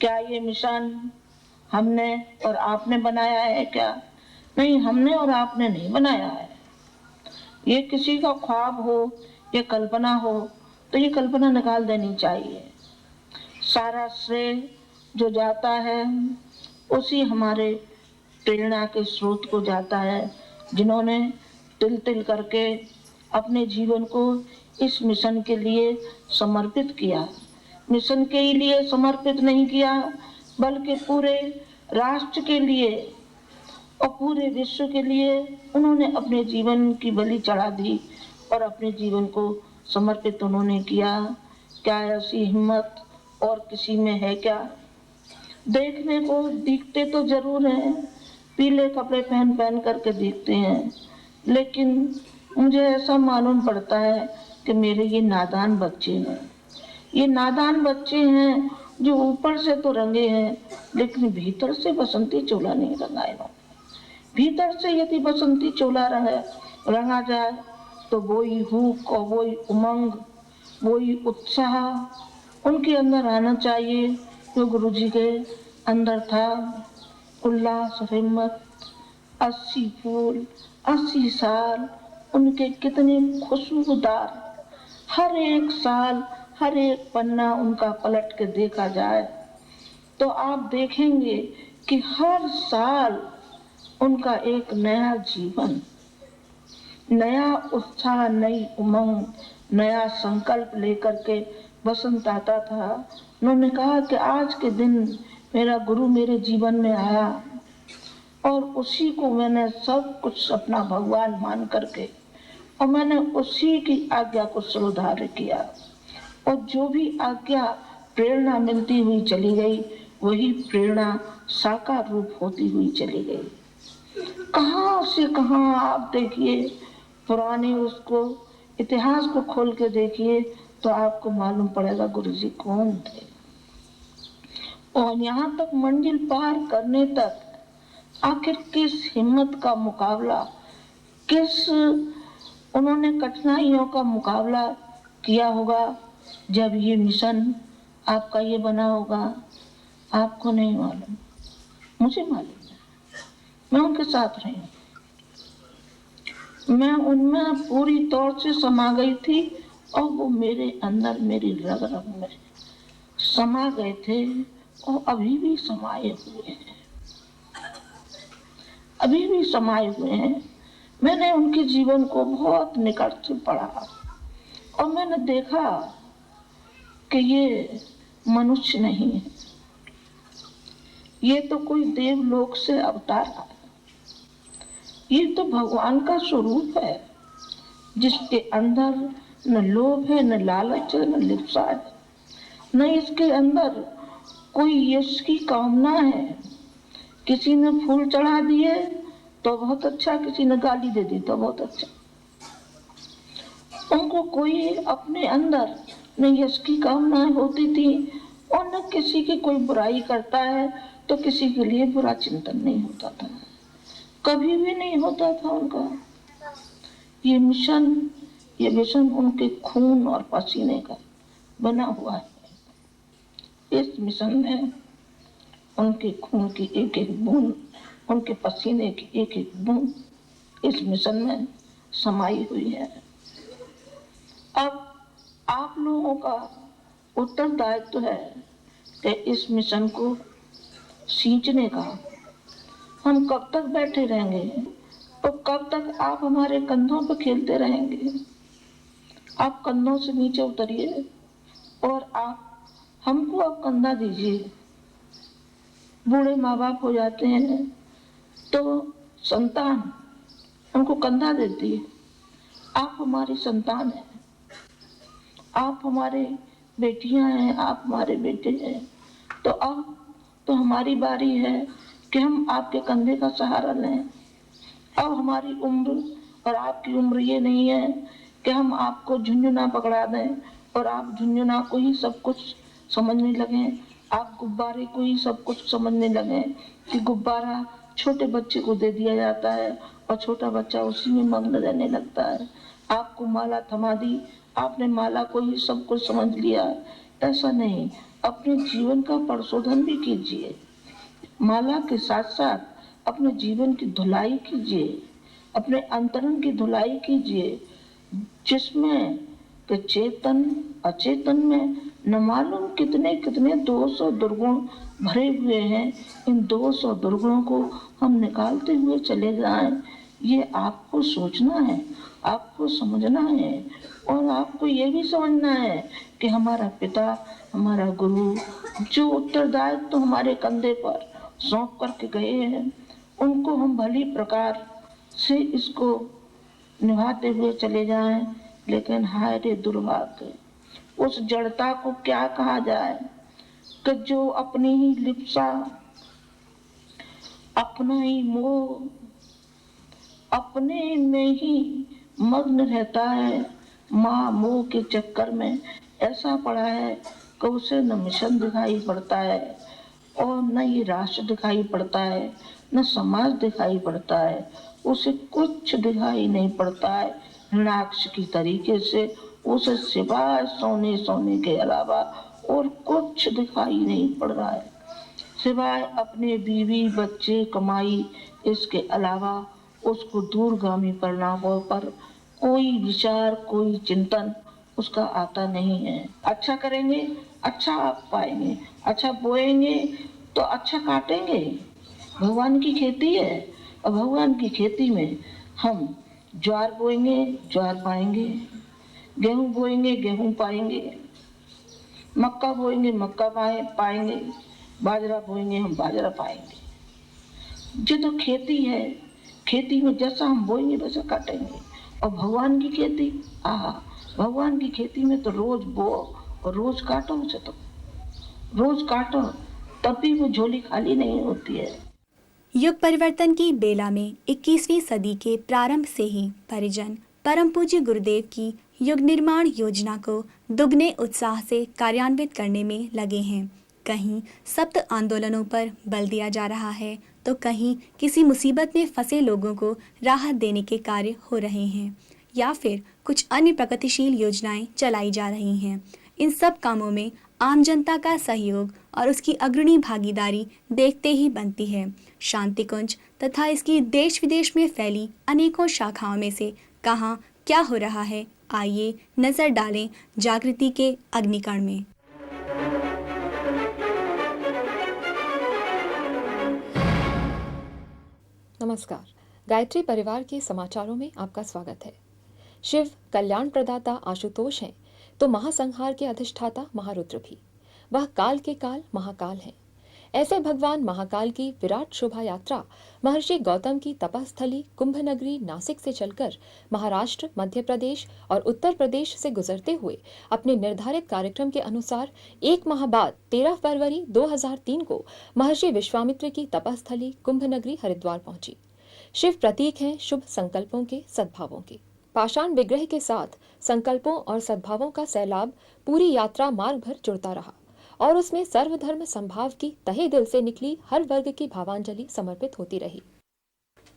क्या ये मिशन हमने और आपने बनाया है क्या? नहीं, हमने और आपने नहीं बनाया है। ये किसी का ख्वाब हो, ये कल्पना हो, तो ये कल्पना निकाल देनी चाहिए। सारा श्रेय जो जाता है उसी हमारे प्रेरणा के स्रोत को जाता है, जिन्होंने तिल तिल करके अपने जीवन को इस मिशन के लिए समर्पित किया। मिशन के लिए समर्पित नहीं किया, बल्कि पूरे राष्ट्र के लिए और पूरे विश्व के लिए उन्होंने अपने जीवन की बलि चढ़ा दी और अपने जीवन को समर्पित उन्होंने किया। क्या ऐसी हिम्मत और किसी में है क्या? देखने को दिखते तो जरूर हैं, पीले कपड़े पहन पहन करके दिखते हैं, लेकिन मुझे ऐसा मालूम पड़ता है कि मेरे ये नादान बच्चे हैं। ये नादान बच्चे हैं जो ऊपर से तो रंगे हैं, लेकिन भीतर से बसंती चोला नहीं रंगा इन्होंने। भीतर से यदि बसंती चोला रंगा जाए तो वही हुक और वही उमंग, वही उत्साह उनके अंदर आना चाहिए जो गुरु जी के अंदर था। उल्लास, हिम्मत, 80 फूल, 80 साल उनके कितने खुशबूदार। हर एक साल, हर एक पन्ना उनका पलट के देखा जाए तो आप देखेंगे कि हर साल उनका एक नया जीवन, नया उत्साह, नई उमंग, नया संकल्प लेकर के बसंत आता था। उन्होंने कहा कि आज के दिन मेरा गुरु मेरे जीवन में आया और उसी को मैंने सब कुछ अपना भगवान मान करके और मैंने उसी की आज्ञा को श्रद्धार्य किया और जो भी आज्ञा प्रेरणा मिलती हुई चली गई वही प्रेरणा साकार रूप होती हुई चली गई। कहां से कहां आप देखिए, पुराने उसको इतिहास को खोल के देखिए तो आपको मालूम पड़ेगा गुरु जी कौन थे। और यहाँ तक मंजिल पार करने तक आखिर किस हिम्मत का मुकाबला, किस उन्होंने कठिनाइयों का मुकाबला किया होगा जब ये मिशन आपका ये बना होगा। आपको नहीं मालूम, मुझे मालूम है। मैं उनके साथ रही हूँ, मैं उनमें पूरी तौर से समा गई थी और वो मेरे अंदर, मेरी रग रग में समा गए थे और अभी भी समाये हुए हैं, अभी भी समाये हुए हैं। मैंने उनके जीवन को बहुत निकट से पढ़ा और मैंने देखा कि ये मनुष्य नहीं है, ये तो कोई देवलोक से अवतार है, ये तो भगवान का स्वरूप है जिसके अंदर न लोभ है, न लालच है, न लिप्सा है, न इसके अंदर कोई यश की कामना है। किसी ने फूल चढ़ा दिए तो बहुत अच्छा, किसी ने गाली दे दी तो बहुत अच्छा। उनको कोई अपने अंदर न यश की कामना होती थी और न किसी की कोई बुराई करता है तो किसी के लिए बुरा चिंतन नहीं होता था, कभी भी नहीं होता था उनका। ये मिशन, ये मिशन उनके खून और पसीने का बना हुआ है। इस मिशन में उनके खून की एक एक बूंद, उनके पसीने की एक एक बूंद इस मिशन में समाई हुई है। अब आप लोगों का उत्तरदायित्व है कि इस मिशन को सींचने का। हम कब तक बैठे रहेंगे तो कब तक आप हमारे कंधों पर खेलते रहेंगे? आप कंधों से नीचे उतरिए और आप हमको अब कंधा दीजिए। बूढ़े माँ बाप हो जाते हैं तो संतान उनको कंधा देती है। आप हमारी संतान हैं, आप हमारे बेटियां हैं, आप हमारे बेटे हैं, तो अब तो हमारी बारी है कि हम आपके कंधे का सहारा लें। अब हमारी उम्र और आपकी उम्र ये नहीं है कि हम आपको झुंझुना पकड़ा दें और आप झुंझुना को ही सब कुछ समझने लगे, आप गुब्बारे को ही सब कुछ समझने लगे कि गुब्बारा छोटे बच्चे को दे दिया जाता है और छोटा बच्चा उसी में मग्न रहने लगता है। आपको माला थमा दी, आपने माला को ही सब कुछ समझ लिया ऐसा नहीं, अपने जीवन का परिशोधन भी कीजिए। माला के साथ साथ अपने जीवन की धुलाई कीजिए, अपने अंतरंग की धुलाई कीजिए, जिसमें कि चेतन अचेतन में न मालूम कितने कितने दोष और दुर्गुण भरे हुए हैं। इन दोष और दुर्गुणों को हम निकालते हुए चले जाएं, ये आपको सोचना है, आपको समझना है, और आपको ये भी समझना है कि हमारा पिता, हमारा गुरु जो उत्तरदायित्व तो हमारे कंधे पर सौंप करके गए हैं, उनको हम भली प्रकार से इसको निभाते हुए चले जाएं। लेकिन हाय रे दुर्भाग्य, उस जड़ता को क्या कहा जाए कि जो अपनी ही लिप्सा, अपना ही मोह, अपने में ही मग्न रहता है, माँ मोह के चक्कर में ऐसा पड़ा है कि उसे न मिशन दिखाई पड़ता है और न ये राष्ट्र दिखाई पड़ता है, न समाज दिखाई पड़ता है, उसे कुछ दिखाई नहीं पड़ता है। नाक्ष की तरीके से उसे सिवाय सोने सोने के अलावा और कुछ दिखाई नहीं पड़ रहा है, सिवाय अपने बीवी बच्चे कमाई, इसके अलावा उसको दूरगामी परिणामों पर कोई विचार, कोई चिंतन उसका आता नहीं है। अच्छा करेंगे, अच्छा आप पाएंगे, अच्छा बोएंगे तो अच्छा काटेंगे। भगवान की खेती है, और भगवान की खेती में हम ज्वार बोएंगे, ज्वार पाएंगे, गेहूं बोएंगे, गेहूं पाएंगे, मक्का बोएंगे, मक्का पाएंगे, बाजरा बोएंगे, हम बाजरा पाएंगे। ये तो खेती है, खेती में जैसा हम बोएंगे वैसा काटेंगे। और भगवान की खेती, भगवान की खेती में तो रोज बो और रोज काटो, उसे तो रोज काटो, तब भी वो झोली खाली नहीं होती है। युग परिवर्तन की बेला में 21वीं सदी के प्रारंभ से ही परिजन परम पूज्य गुरुदेव की युग निर्माण योजना को दुगने उत्साह से कार्यान्वित करने में लगे हैं। कहीं सप्त आंदोलनों पर बल दिया जा रहा है, तो कहीं किसी मुसीबत में फंसे लोगों को राहत देने के कार्य हो रहे हैं, या फिर कुछ अन्य प्रगतिशील योजनाएं चलाई जा रही हैं। इन सब कामों में आम जनता का सहयोग और उसकी अग्रणी भागीदारी देखते ही बनती है। शांति कुंज तथा इसकी देश विदेश में फैली अनेकों शाखाओं में से कहाँ क्या हो रहा है, आइए नजर डालें जागृति के अग्निकण में। नमस्कार, गायत्री परिवार के समाचारों में आपका स्वागत है। शिव कल्याण प्रदाता आशुतोष हैं, तो महासंहार के अधिष्ठाता महारुद्र भी। वह काल के काल महाकाल हैं। ऐसे भगवान महाकाल की विराट शोभा यात्रा महर्षि गौतम की तपस्थली कुंभ नगरी नासिक से चलकर महाराष्ट्र, मध्य प्रदेश और उत्तर प्रदेश से गुजरते हुए अपने निर्धारित कार्यक्रम के अनुसार 1 माह बाद 13 फरवरी 2003 को महर्षि विश्वामित्र की तपस्थली कुंभ नगरी हरिद्वार पहुंची। शिव प्रतीक हैं शुभ संकल्पों के, सद्भावों के। पाषाण विग्रह के साथ संकल्पों और सद्भावों का सैलाब पूरी यात्रा मार्ग भर जुड़ता रहा और उसमें सर्वधर्म संभाव की तहे दिल से निकली हर वर्ग की भावांजलि समर्पित होती रही।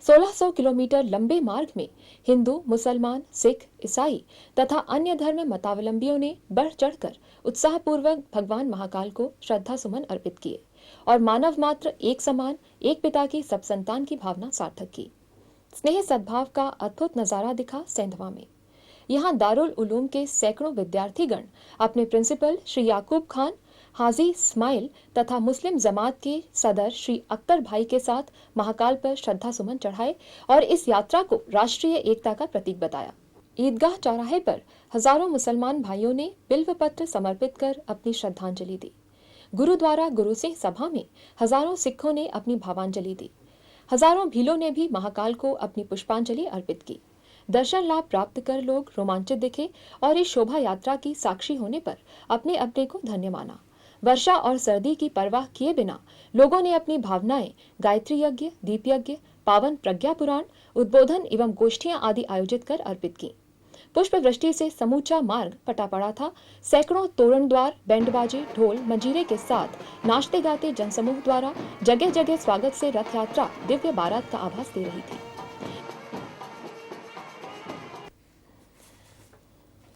1600 किलोमीटर लंबे मार्ग में हिंदू, मुसलमान, सिख, ईसाई तथा अन्य धर्म मतावलंबियों ने बढ़ चढ़कर उत्साहपूर्वक भगवान महाकाल को श्रद्धा सुमन अर्पित किए और मानव मात्र एक समान, एक पिता की सब संतान की भावना सार्थक की। स्नेह सद्भाव का अद्भुत नजारा दिखा सेंधवा में। यहाँ दारुल उलूम के सैकड़ों विद्यार्थीगण अपने प्रिंसिपल श्री याकूब खान, हाजी इस्माइल तथा मुस्लिम जमात के सदर श्री अख्तर भाई के साथ महाकाल पर श्रद्धा सुमन चढ़ाए और इस यात्रा को राष्ट्रीय एकता का प्रतीक बताया। ईदगाह चौराहे पर हजारों मुसलमान भाइयों ने बिल्व पत्र समर्पित कर अपनी श्रद्धांजलि दी। गुरुद्वारा गुरु सिंह सभा में हजारों सिखों ने अपनी भावांजलि दी। हजारों भीलों ने भी महाकाल को अपनी पुष्पांजलि अर्पित की। दर्शन लाभ प्राप्त कर लोग रोमांचित दिखे और इस शोभा यात्रा की साक्षी होने पर अपने अपने को धन्य माना। वर्षा और सर्दी की परवाह किए बिना लोगों ने अपनी भावनाएं गायत्री यज्ञ, दीप यज्ञ, पावन प्रज्ञा पुराण, उद्बोधन एवं गोष्ठियां आदि आयोजित कर अर्पित की। पुष्प वृष्टि से समूचा मार्ग पटा पड़ा था। सैकड़ों तोरण द्वार, बैंड बाजे, ढोल, मंजीरे के साथ नाचते गाते जनसमूह द्वारा जगह जगह स्वागत से रथ यात्रा दिव्य बारात का आभास दे रही थी।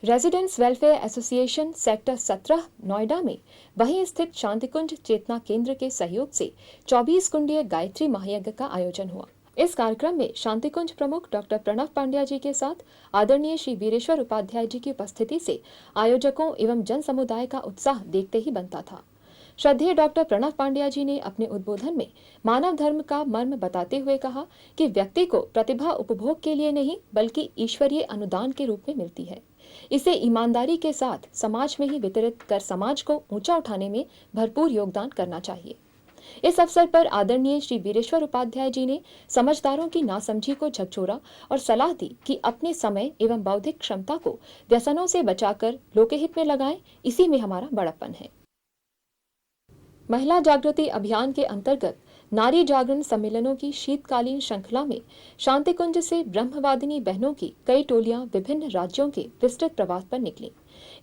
Residents welfare association sector 17 Noida में वहीं स्थित शांतिकुंज चेतना केंद्र के सहयोग से 24 कुंडीय गायत्री महायज्ञ का आयोजन हुआ। इस कार्यक्रम में शांतिकुंज प्रमुख डॉक्टर प्रणव पांड्या जी के साथ आदरणीय श्री वीरेश्वर उपाध्याय जी की उपस्थिति से आयोजकों एवं जन समुदाय का उत्साह देखते ही बनता था। श्रद्धेय डॉक्टर प्रणव पांड्या जी ने अपने उद्बोधन में मानव धर्म का मर्म बताते हुए कहा कि व्यक्ति को प्रतिभा उपभोग के लिए नहीं बल्कि ईश्वरीय अनुदान के रूप में मिलती है। इसे ईमानदारी के साथ समाज में ही वितरित कर समाज को ऊंचा उठाने में भरपूर योगदान करना चाहिए। इस अवसर पर आदरणीय श्री वीरेश्वर उपाध्याय जी ने समझदारों की नासमझी को झकझोरा और सलाह दी कि अपने समय एवं बौद्धिक क्षमता को व्यसनों से बचाकर लोकहित में लगाएं, इसी में हमारा बड़प्पन है। महिला जागृति अभियान के अंतर्गत नारी जागरण सम्मेलनों की शीतकालीन श्रृंखला में शांतिकुंज से ब्रह्मवादिनी बहनों की कई टोलियां विभिन्न राज्यों के विस्तृत प्रवास पर निकली।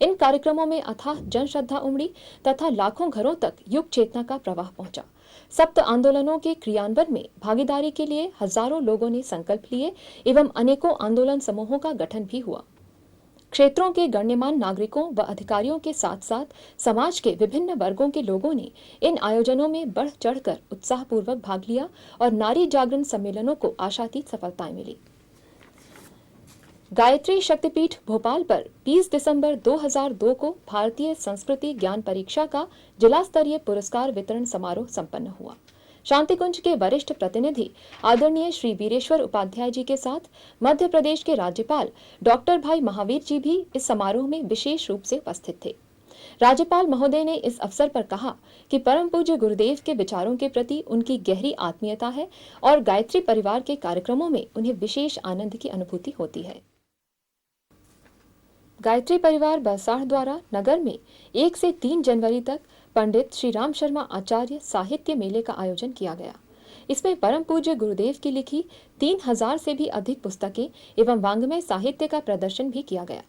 इन कार्यक्रमों में अथाह जन श्रद्धा उमड़ी तथा लाखों घरों तक युग चेतना का प्रवाह पहुंचा। सप्त आंदोलनों के क्रियान्वयन में भागीदारी के लिए हजारों लोगों ने संकल्प लिए एवं अनेकों आंदोलन समूहों का गठन भी हुआ। क्षेत्रों के गण्यमान्य नागरिकों व अधिकारियों के साथ साथ समाज के विभिन्न वर्गों के लोगों ने इन आयोजनों में बढ़ चढ़कर उत्साहपूर्वक भाग लिया और नारी जागरण सम्मेलनों को आशातीत सफलताएं मिली। गायत्री शक्तिपीठ भोपाल पर 20 दिसंबर 2002 को भारतीय संस्कृति ज्ञान परीक्षा का जिला स्तरीय पुरस्कार वितरण समारोह संपन्न हुआ। शांतिकुंज के वरिष्ठ प्रतिनिधि आदरणीय श्री वीरेश्वर उपाध्याय जी के साथ मध्य प्रदेश के राज्यपाल डॉक्टर भाई महावीर जी भी इस समारोह में विशेष रूप से उपस्थित थे। राज्यपाल महोदय ने इस अवसर पर कहा कि परम पूज्य गुरुदेव के विचारों के प्रति उनकी गहरी आत्मीयता है और गायत्री परिवार के कार्यक्रमों में उन्हें विशेष आनंद की अनुभूति होती है। गायत्री परिवार बरसाड़ द्वारा नगर में 1 से 3 जनवरी तक पंडित श्री राम शर्मा आचार्य साहित्य मेले का आयोजन किया गया। इसमें परम पूज्य गुरुदेव की लिखी 3000 से भी अधिक पुस्तकें एवं वांग्मय साहित्य का प्रदर्शन भी किया गया।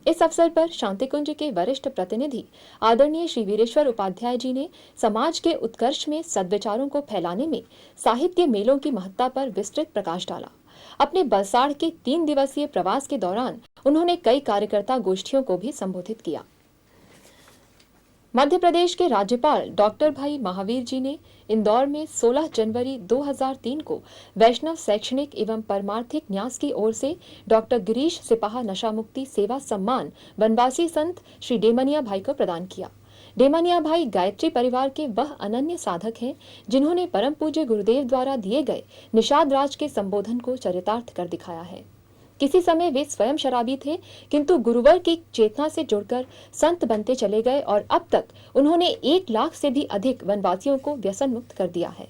इस अवसर पर शांतिकुंज के वरिष्ठ प्रतिनिधि आदरणीय श्री वीरेश्वर उपाध्याय जी ने समाज के उत्कर्ष में सद्विचारों को फैलाने में साहित्य मेलों की महत्ता पर विस्तृत प्रकाश डाला। अपने बरसाड़ के 3 दिवसीय प्रवास के दौरान उन्होंने कई कार्यकर्ता गोष्ठियों को भी संबोधित किया। मध्य प्रदेश के राज्यपाल डॉक्टर भाई महावीर जी ने इंदौर में 16 जनवरी 2003 को वैष्णव शैक्षणिक एवं परमार्थिक न्यास की ओर से डॉक्टर गिरीश सिपाहा नशा मुक्ति सेवा सम्मान वनवासी संत श्री डेमनिया भाई को प्रदान किया। डेमनिया भाई गायत्री परिवार के वह अनन्य साधक हैं जिन्होंने परम पूज्य गुरुदेव द्वारा दिए गए निषाद राज के संबोधन को चरितार्थ कर दिखाया है। किसी समय वे स्वयं शराबी थे, किंतु गुरुवर की चेतना से जुड़कर संत बनते चले गए और अब तक उन्होंने 1 लाख से भी अधिक वनवासियों को व्यसन मुक्त कर दिया है।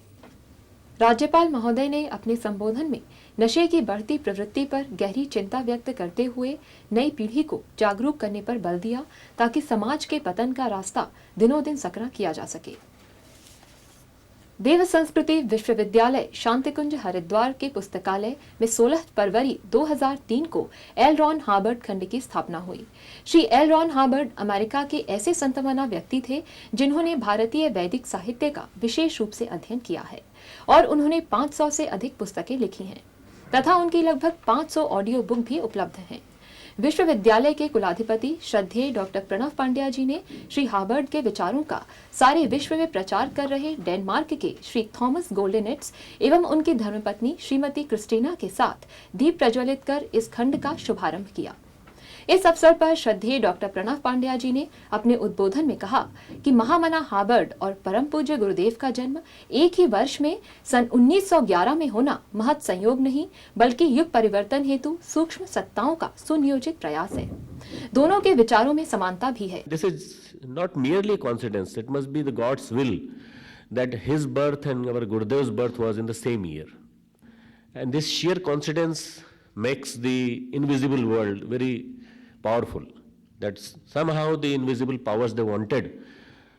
राज्यपाल महोदय ने अपने संबोधन में नशे की बढ़ती प्रवृत्ति पर गहरी चिंता व्यक्त करते हुए नई पीढ़ी को जागरूक करने पर बल दिया ताकि समाज के पतन का रास्ता दिनों दिन सकरा किया जा सके। देव संस्कृति विश्वविद्यालय शांतिकुंज हरिद्वार के पुस्तकालय में 16 फरवरी 2003 को एल रॉन हार्वर्ड खंड की स्थापना हुई। Shri L Ron Harvard America के ऐसे संतमना व्यक्ति थे जिन्होंने भारतीय वैदिक साहित्य का विशेष रूप से अध्ययन किया है और उन्होंने 500 से अधिक पुस्तकें लिखी हैं तथा उनकी लगभग 500 ऑडियो बुक भी उपलब्ध हैं। विश्वविद्यालय के कुलाधिपति श्रद्धेय डॉक्टर प्रणव पांड्या जी ने श्री हार्वर्ड के विचारों का सारे विश्व में प्रचार कर रहे डेनमार्क के श्री थॉमस गोल्डेनेट्स एवं उनकी धर्मपत्नी श्रीमती क्रिस्टीना के साथ दीप प्रज्वलित कर इस खंड का शुभारंभ किया। इस अवसर पर श्रद्धेय डॉक्टर प्रणव पांड्या जी ने अपने उद्बोधन में कहा कि महामना हार्वर्ड और परम पूज्य गुरुदेव का जन्म एक ही वर्ष में सन 1911 में होना महत् संयोग नहीं बल्कि युग परिवर्तन हेतु सूक्ष्म सत्ताओं का सुनियोजित प्रयास है। दोनों के विचारों में समानता भी है। This is not merely coincidence. It must be the God's will that his birth and our Gurudev's birth was in the same year. And this sheer coincidence makes the invisible world very powerful. That somehow the invisible powers they wanted,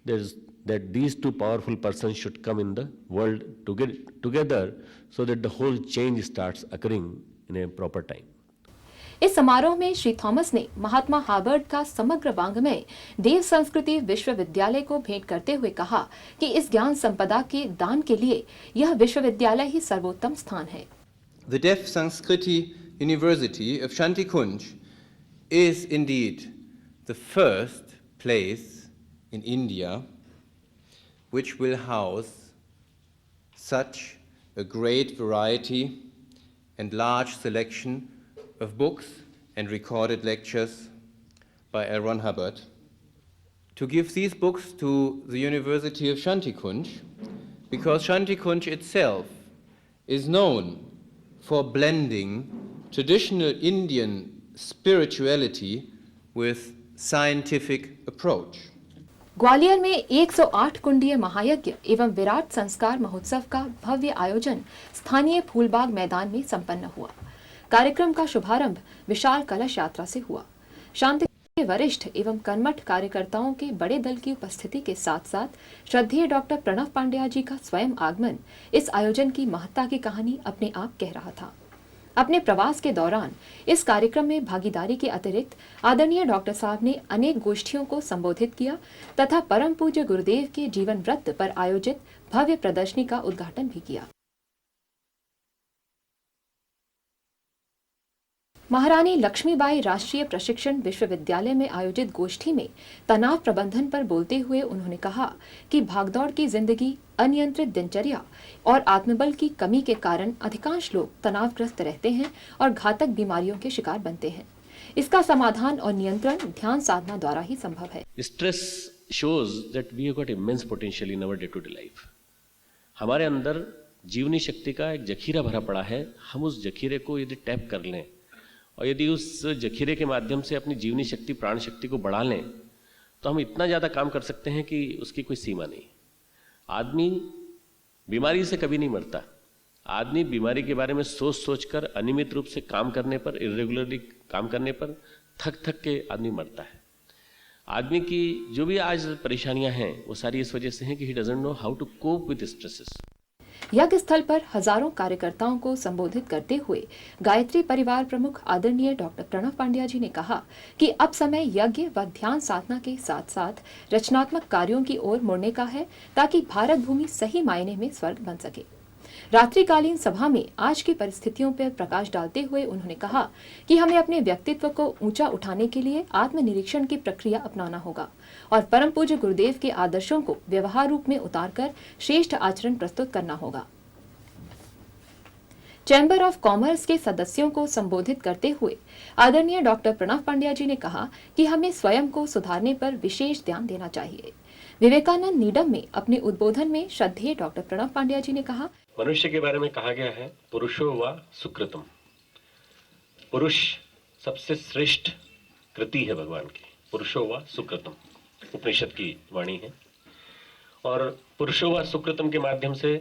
that these two powerful persons should come in the world together so that the whole change starts occurring in a proper time. इस समारोह में Shri Thomas ने महात्मा Harvard का समग्र वांग्मय देव संस्कृति विश्वविद्यालय को भेंट करते हुए कहा कि इस ज्ञान संपदा के दान के लिए यह विश्वविद्यालय ही सर्वोत्तम स्थान है। The Deaf Sanskriti University of Shantikunj is indeed the first place in India which will house such a great variety and large selection of books and recorded lectures by L. Ron Hubbard. To give these books to the University of Shantikunj, because Shantikunj itself is known for blending traditional Indian spirituality with scientific approach. Gwalior में 108 कुंडीय महायज्ञ एवं विराट संस्कार महोत्सव का भव्य आयोजन स्थानीय फूलबाग मैदान में संपन्न हुआ। कार्यक्रम का शुभारंभ विशाल कलश यात्रा से हुआ। शांति के वरिष्ठ एवं कर्मठ कार्यकर्ताओं के बड़े दल की उपस्थिति के साथ साथ श्रद्धेय डॉक्टर प्रणव पांड्या जी का स्वयं आगमन इस आयोजन की महत्ता की कहानी अपने आप कह रहा था। अपने प्रवास के दौरान इस कार्यक्रम में भागीदारी के अतिरिक्त आदरणीय डॉक्टर साहब ने अनेक गोष्ठियों को संबोधित किया तथा परम पूज्य गुरुदेव के जीवन वृत्त पर आयोजित भव्य प्रदर्शनी का उद्घाटन भी किया। महारानी लक्ष्मीबाई राष्ट्रीय प्रशिक्षण विश्वविद्यालय में आयोजित गोष्ठी में तनाव प्रबंधन पर बोलते हुए उन्होंने कहा कि भागदौड़ की जिंदगी, अनियंत्रित दिनचर्या और आत्मबल की कमी के कारण अधिकांश लोग तनावग्रस्त रहते हैं और घातक बीमारियों के शिकार बनते हैं। इसका समाधान और नियंत्रण ध्यान साधना द्वारा ही संभव है। Stress shows that we have got immense potential in our day-to-day life. हमारे अंदर जीवनी शक्ति का एक जखीरा भरा पड़ा है। हम उस जखीरे को यदि टैप कर लें और यदि उस जखीरे के माध्यम से अपनी जीवनी शक्ति, प्राण शक्ति को बढ़ा लें तो हम इतना ज़्यादा काम कर सकते हैं कि उसकी कोई सीमा नहीं। आदमी बीमारी से कभी नहीं मरता। आदमी बीमारी के बारे में सोच कर अनियमित रूप से काम करने पर, इरेगुलरली काम करने पर थक के आदमी मरता है। आदमी की जो भी आज परेशानियां हैं वो सारी इस वजह से हैं कि he doesn't know how to cope with stresses. यज्ञ स्थल पर हजारों कार्यकर्ताओं को संबोधित करते हुए गायत्री परिवार प्रमुख आदरणीय डॉक्टर प्रणव पांड्या जी ने कहा कि अब समय यज्ञ व ध्यान साधना के साथ साथ रचनात्मक कार्यों की ओर मुड़ने का है ताकि भारत भूमि सही मायने में स्वर्ग बन सके। रात्रिकालीन सभा में आज की परिस्थितियों पर प्रकाश डालते हुए उन्होंने कहा कि हमें अपने व्यक्तित्व को ऊंचा उठाने के लिए आत्मनिरीक्षण की प्रक्रिया अपनाना होगा और परम पूज्य गुरुदेव के आदर्शों को व्यवहार रूप में उतारकर श्रेष्ठ आचरण प्रस्तुत करना होगा। चैम्बर ऑफ कॉमर्स के सदस्यों को संबोधित करते हुए आदरणीय डॉक्टर प्रणव पांड्या जी ने कहा कि हमें स्वयं को सुधारने पर विशेष ध्यान देना चाहिए। विवेकानंद नीडम में अपने उद्बोधन में श्रद्धेय डॉक्टर प्रणव पांड्या जी ने कहा, मनुष्य के बारे में कहा गया है पुरुषो वा सुकृतम। पुरुष सबसे श्रेष्ठ कृति है भगवान की। पुरुषो वा सुकृतम उपनिषद की वाणी है और पुरुषो वा सुकृतम के माध्यम से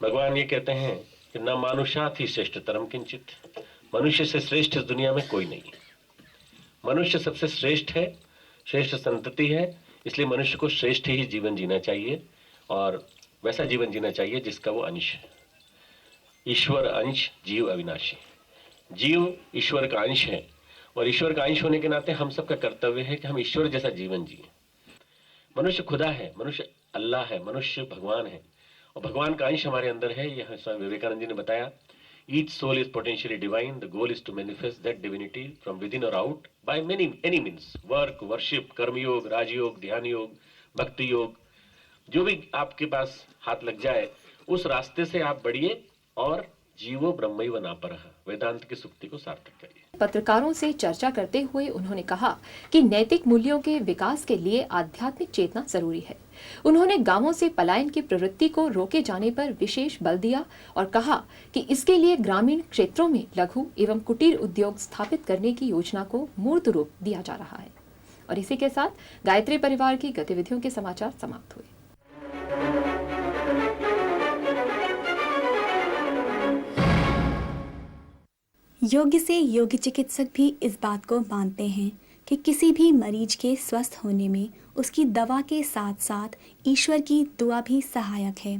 भगवान ये कहते हैं कि न मानुषात् ही श्रेष्ठतरम किंचित। मनुष्य से श्रेष्ठ इस दुनिया में कोई नहीं। मनुष्य सबसे श्रेष्ठ है, श्रेष्ठ संतति है, इसलिए मनुष्य को श्रेष्ठ ही जीवन जीना चाहिए और वैसा जीवन जीना चाहिए जिसका वो अंश है। ईश्वर अंश, जीव अविनाशी। जीव ईश्वर का अंश है और ईश्वर का अंश होने के नाते हम सबका कर्तव्य है कि हम ईश्वर जैसा जीवन जिए। मनुष्य खुदा है, मनुष्य अल्लाह है, मनुष्य भगवान है और भगवान का अंश हमारे अंदर है। यह स्वामी विवेकानंद जी ने बताया, each soul is potentially divine, the goal is to manifest that divinity from within और out by any means. Work, worship, karmayoga, rajayoga, ध्यान योग, भक्ति योग, जो भी आपके पास हाथ लग जाए उस रास्ते से आप बढ़िए और जीवो ब्रह्मैव नापरः, वेदांत की सुक्ति को सार्थक करिए। पत्रकारों से चर्चा करते हुए उन्होंने कहा कि नैतिक मूल्यों के विकास के लिए आध्यात्मिक चेतना जरूरी है। उन्होंने गांवों से पलायन की प्रवृत्ति को रोके जाने पर विशेष बल दिया और कहा कि इसके लिए ग्रामीण क्षेत्रों में लघु एवं कुटीर उद्योग स्थापित करने की योजना को मूर्त रूप दिया जा रहा है। और इसी के साथ गायत्री परिवार की गतिविधियों के समाचार समाप्त हुए। योग्य से योग्य चिकित्सक भी इस बात को मानते हैं कि किसी भी मरीज के स्वस्थ होने में उसकी दवा के साथ साथ ईश्वर की दुआ भी सहायक है।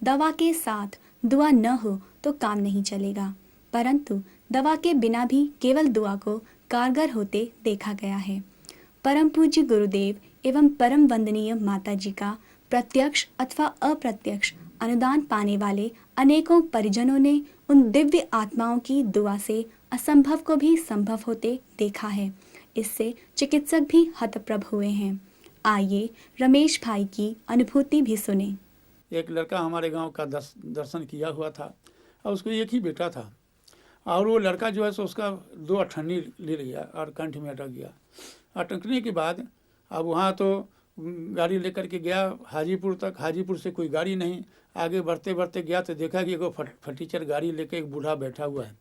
दवा के साथ दुआ न हो तो काम नहीं चलेगा, परंतु दवा के बिना भी केवल दुआ को कारगर होते देखा गया है। परम पूज्य गुरुदेव एवं परम वंदनीय माता जी का प्रत्यक्ष अथवा अप्रत्यक्ष अनुदान पाने वाले अनेकों परिजनों ने उन दिव्य आत्माओं की दुआ से असंभव को भी संभव होते देखा है इससे चिकित्सक भी हतप्रभ हुए हैं। आइए रमेश भाई की अनुभूति भी सुने। एक लड़का हमारे गांव का दर्शन किया हुआ था और उसको एक ही बेटा था, और वो लड़का जो है सो उसका 2 अठन्नी ले लिया और कंठ में अटक गया। अटकने के बाद अब वहाँ तो गाड़ी लेकर के गया हाजीपुर तक, हाजीपुर से कोई गाड़ी नहीं, आगे बढ़ते बढ़ते गया तो देखा कि एगो फटीचर गाड़ी लेकर एक बूढ़ा बैठा हुआ है।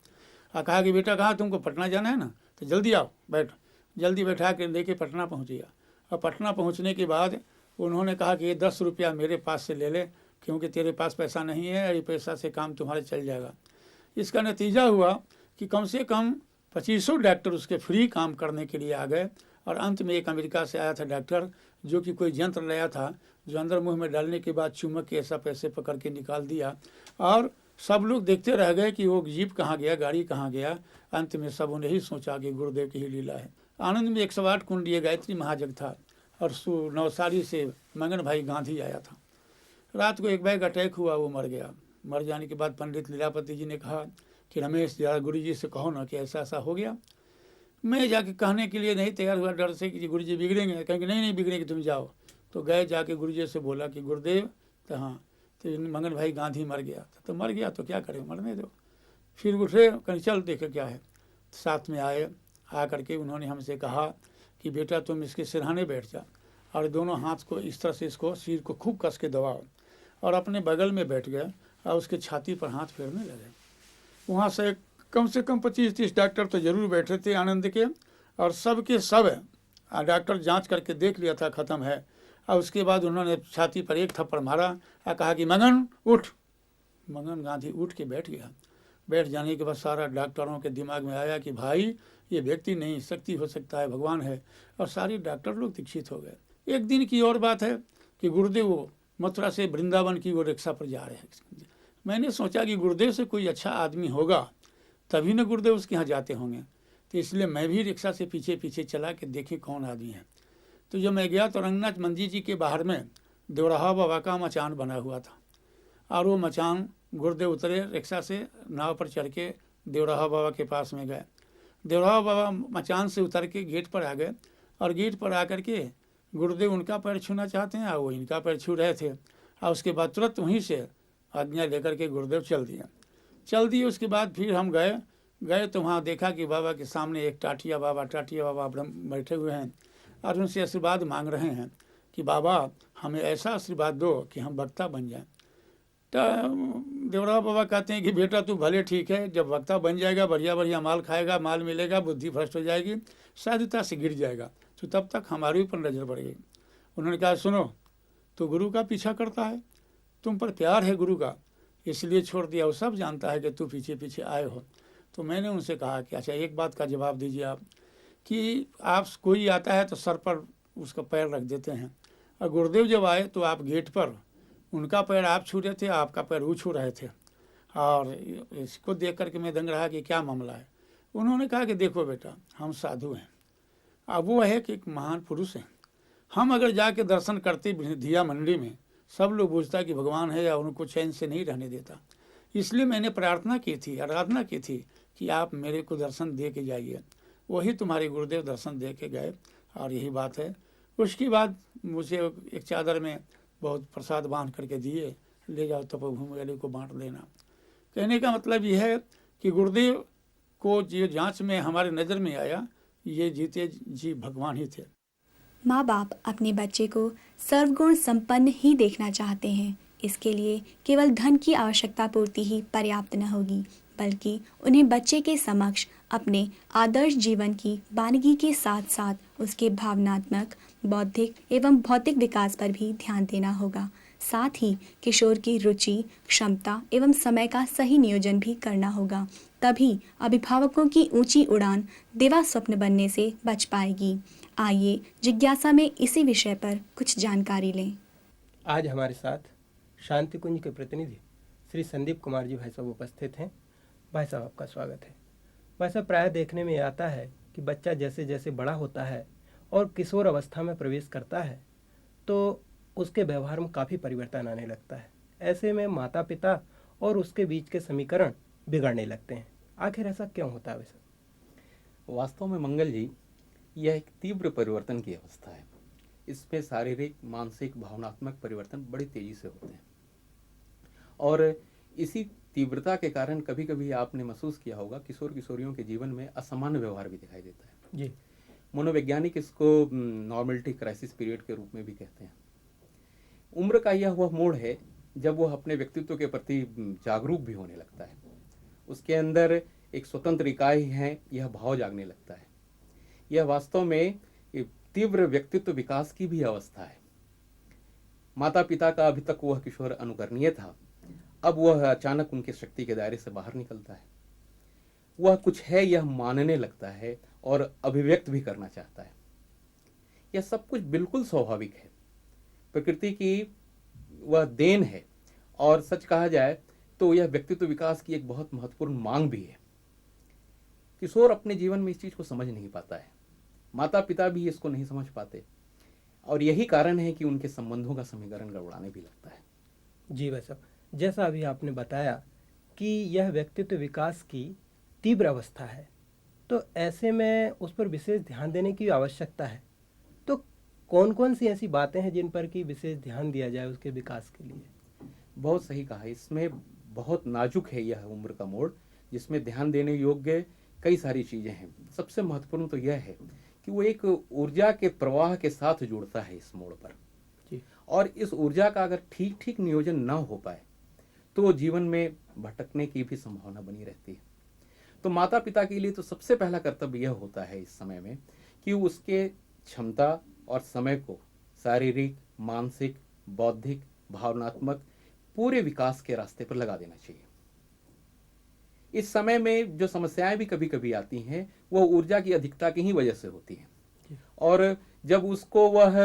और कहा कि बेटा कहाँ, तुमको पटना जाना है ना, तो जल्दी आओ, बैठ। जल्दी बैठा के लेके पटना पहुँच गया। और पटना पहुँचने के बाद उन्होंने कहा कि ये 10 रुपया मेरे पास से ले ले, क्योंकि तेरे पास पैसा नहीं है, ये पैसा से काम तुम्हारे चल जाएगा। इसका नतीजा हुआ कि कम से कम 2500 डॉक्टर उसके फ्री काम करने के लिए आ गए। और अंत में एक अमेरिका से आया था डॉक्टर, जो कि कोई यंत्र लाया था, जो अंदर मुंह में डालने के बाद चुम्बक के ऐसा पैसे पकड़ के निकाल दिया। और सब लोग देखते रह गए कि वो जीप कहाँ गया, गाड़ी कहाँ गया। अंत में सब ने ही सोचा कि गुरुदेव की ही लीला है। आनंद में 108 कुंडीय गायत्री महाजग था, और नवसारी से मंगन भाई गांधी आया था। रात को एक बैग अटैक हुआ, वो मर गया। मर जाने के बाद पंडित लीलापति जी ने कहा कि रमेश जरा गुरु जी से कहो ना कि ऐसा ऐसा हो गया। मैं जाके कहने के लिए नहीं तैयार हुआ, डर से कि गुरु जी बिगड़ेंगे। कहेंगे नहीं बिगड़ेंगे, तुम जाओ। तो गए, जाके गुरु जी से बोला कि गुरुदेव, तो हाँ, तो मंगन भाई गांधी मर गया। तो मर गया तो क्या करें, मरने दो। फिर उठे, कहीं चल देखे क्या है। साथ में आए, आ करके उन्होंने हमसे कहा कि बेटा तुम इसके सिरहाने बैठ जा, और दोनों हाथ को इस तरह से इसको सिर को खूब कस के दबाओ। और अपने बगल में बैठ गए और उसके छाती पर हाथ फेरने लगे। वहाँ से कम 25-30 डॉक्टर तो जरूर बैठे थे आनंद के, और सब के सब डॉक्टर जांच करके देख लिया था ख़त्म है। और उसके बाद उन्होंने छाती पर एक थप्पड़ मारा और कहा कि मंगन उठ। मंगन गांधी उठ के बैठ गया। बैठ जाने के बाद सारा डॉक्टरों के दिमाग में आया कि भाई ये व्यक्ति नहीं, शक्ति हो सकता है, भगवान है। और सारे डॉक्टर लोग दीक्षित हो गए। एक दिन की और बात है कि गुरुदेव वो मथुरा से वृंदावन की वो रिक्शा पर जा रहे हैं। मैंने सोचा कि गुरुदेव से कोई अच्छा आदमी होगा तभी न गुरुदेव उसके यहाँ जाते होंगे, तो इसलिए मैं भी रिक्शा से पीछे पीछे चला के देखे कौन आदमी है। तो जब मैं गया तो रंगनाथ मंदिर जी के बाहर में देवराहा बाबा का मचान बना हुआ था, और वो मचान गुरुदेव उतरे रिक्शा से, नाव पर चढ़ के देवराहा बाबा के पास में गए। देवराहा बाबा मचान से उतर के गेट पर आ गए, और गेट पर आकर के गुरुदेव उनका पैर छूना चाहते हैं और वो इनका पैर छू रहे थे। और उसके बाद तुरंत वहीं से आज्ञा लेकर के गुरुदेव चल दिए। उसके बाद फिर हम गए तो वहाँ देखा कि बाबा के सामने एक टाटिया बाबा बैठे हुए हैं, और उनसे आशीर्वाद मांग रहे हैं कि बाबा हमें ऐसा आशीर्वाद दो कि हम वक्ता बन जाएं। तो देवराव बाबा कहते हैं कि बेटा तू भले ठीक है, जब वक्ता बन जाएगा, बढ़िया बढ़िया माल खाएगा, माल मिलेगा, बुद्धि भ्रष्ट हो जाएगी, साधुता से गिर जाएगा, तो तब तक हमारे ऊपर नजर पड़ेगी। उन्होंने कहा सुनो, तो गुरु का पीछा करता है, तुम पर प्यार है गुरु का, इसलिए छोड़ दिया। वो सब जानता है कि तू पीछे पीछे आए हो। तो मैंने उनसे कहा कि अच्छा एक बात का जवाब दीजिए आप, कि आप कोई आता है तो सर पर उसका पैर रख देते हैं, और गुरुदेव जब आए तो आप गेट पर उनका पैर आप छू रहे थे, आपका पैर वो छू रहे थे। और इसको देख करके मैं दंग रहा कि क्या मामला है। उन्होंने कहा कि देखो बेटा, हम साधु हैं, अब वो है कि एक महान पुरुष हैं। हम अगर जाके दर्शन करते दिया मंडी में, सब लोग पूछता कि भगवान है, या उनको चैन से नहीं रहने देता। इसलिए मैंने प्रार्थना की थी, आराधना की थी कि आप मेरे को दर्शन दे के जाइए। वही तुम्हारे गुरुदेव दर्शन दे के गए, और यही बात है। उसके बाद मुझे एक चादर में बहुत प्रसाद बांध करके दिए, ले जाओ तपोभूमि वाले को बांट देना। कहने का मतलब यह है कि गुरुदेव को जो जांच में हमारे नज़र में आया, ये जीते जी भगवान ही थे। माँ बाप अपने बच्चे को सर्वगुण संपन्न ही देखना चाहते हैं। इसके लिए केवल धन की आवश्यकता पूर्ति ही पर्याप्त न होगी, बल्कि उन्हें बच्चे के समक्ष अपने आदर्श जीवन की वानगी के साथ साथ उसके भावनात्मक, बौद्धिक एवं भौतिक विकास पर भी ध्यान देना होगा। साथ ही किशोर की रुचि, क्षमता एवं समय का सही नियोजन भी करना होगा। तभी अभिभावकों की ऊंची उड़ान दिवा स्वप्न बनने से बच पाएगी। आइए जिज्ञासा में इसी विषय पर कुछ जानकारी लें। आज हमारे साथ शांति कुंज के प्रतिनिधि श्री संदीप कुमार जी भाई साहब उपस्थित हैं। भाई साहब आपका स्वागत है। भाई साहब, प्रायः देखने में आता है कि बच्चा जैसे जैसे बड़ा होता है और किशोर अवस्था में प्रवेश करता है तो उसके व्यवहार में काफ़ी परिवर्तन आने लगता है। ऐसे में माता पिता और उसके बीच के समीकरण बिगड़ने लगते हैं। आखिर ऐसा क्यों होता है वैसे? वास्तव में मंगल जी, यह एक तीव्र परिवर्तन की अवस्था है। इसमें शारीरिक, मानसिक, भावनात्मक परिवर्तन बड़ी तेजी से होते हैं और इसी तीव्रता के कारण कभी कभी आपने महसूस किया होगा किशोर किशोरियों के जीवन में असामान्य व्यवहार भी दिखाई देता है। जी। मनोवैज्ञानिक इसको नॉर्मलिटी क्राइसिस पीरियड के रूप में भी कहते हैं। उम्र का यह वह मोड़ है जब वह अपने व्यक्तित्व के प्रति जागरूक भी होने लगता है। उसके अंदर एक स्वतंत्र इकाई है, यह भाव जागने लगता है। यह वास्तव में तीव्र व्यक्तित्व विकास की भी अवस्था है। माता पिता का अभी तक वह किशोर अनुकरणीय था, अब वह अचानक उनके शक्ति के दायरे से बाहर निकलता है। वह कुछ है यह मानने लगता है और अभिव्यक्त भी करना चाहता है। यह सब कुछ बिल्कुल स्वाभाविक है, प्रकृति की वह देन है और सच कहा जाए तो यह व्यक्तित्व विकास की एक बहुत महत्वपूर्ण मांग भी है। किशोर अपने जीवन में इस चीज को समझ नहीं पाता है, माता पिता भी इसको नहीं समझ पाते और यही कारण है कि उनके संबंधों का समीकरण गड़बड़ाने भी लगता है। जी भाई साहब, जैसा अभी आपने बताया कि यह व्यक्तित्व विकास की तीव्र अवस्था है, तो ऐसे में उस पर विशेष ध्यान देने की आवश्यकता है। तो कौन कौन सी ऐसी बातें हैं जिन पर कि विशेष ध्यान दिया जाए उसके विकास के लिए? बहुत सही कहा। इसमें बहुत नाजुक है यह उम्र का मोड़, जिसमें ध्यान देने योग्य कई सारी चीजें हैं। सबसे महत्वपूर्ण तो यह है कि वो एक ऊर्जा के प्रवाह के साथ जुड़ता है इस मोड़ पर जी। और इस ऊर्जा का अगर ठीक ठीक नियोजन ना हो पाए तो जीवन में भटकने की भी संभावना बनी रहती है। तो माता पिता के लिए तो सबसे पहला कर्तव्य यह होता है इस समय में कि उसके क्षमता और समय को शारीरिक, मानसिक, बौद्धिक, भावनात्मक पूरे विकास के रास्ते पर लगा देना चाहिए। इस समय में जो समस्याएं भी कभी कभी आती हैं वह ऊर्जा की अधिकता की ही वजह से होती हैं और जब उसको वह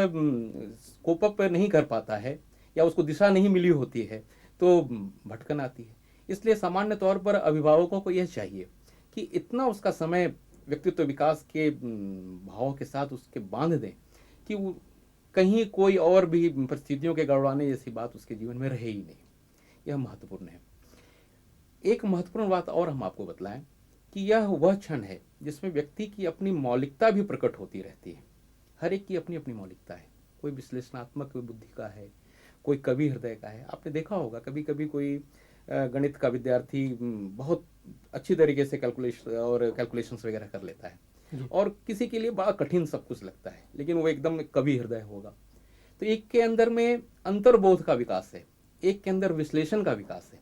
कोप अप नहीं कर पाता है या उसको दिशा नहीं मिली होती है तो भटकन आती है। इसलिए सामान्य तौर पर अभिभावकों को यह चाहिए कि इतना उसका समय व्यक्तित्व विकास के भावों के साथ उसके बांध दें कि वो कहीं कोई और भी परिस्थितियों के गड़बड़ाने जैसी बात उसके जीवन में रहे ही नहीं। यह महत्वपूर्ण है। एक महत्वपूर्ण बात और हम आपको बतलाएं कि यह वह क्षण है जिसमें व्यक्ति की अपनी मौलिकता भी प्रकट होती रहती है। हर एक की अपनी अपनी मौलिकता है। कोई विश्लेषणात्मक बुद्धि का है, कोई कवि हृदय का है। आपने देखा होगा कभी कभी कोई गणित का विद्यार्थी बहुत अच्छी तरीके से कैलकुलेशंस वगैरह कर लेता है और किसी के लिए बड़ा कठिन सब कुछ लगता है, लेकिन वो एकदम कवि हृदय होगा। तो एक के अंदर में अंतर्बोध का विकास है, एक के अंदर विश्लेषण का विकास है।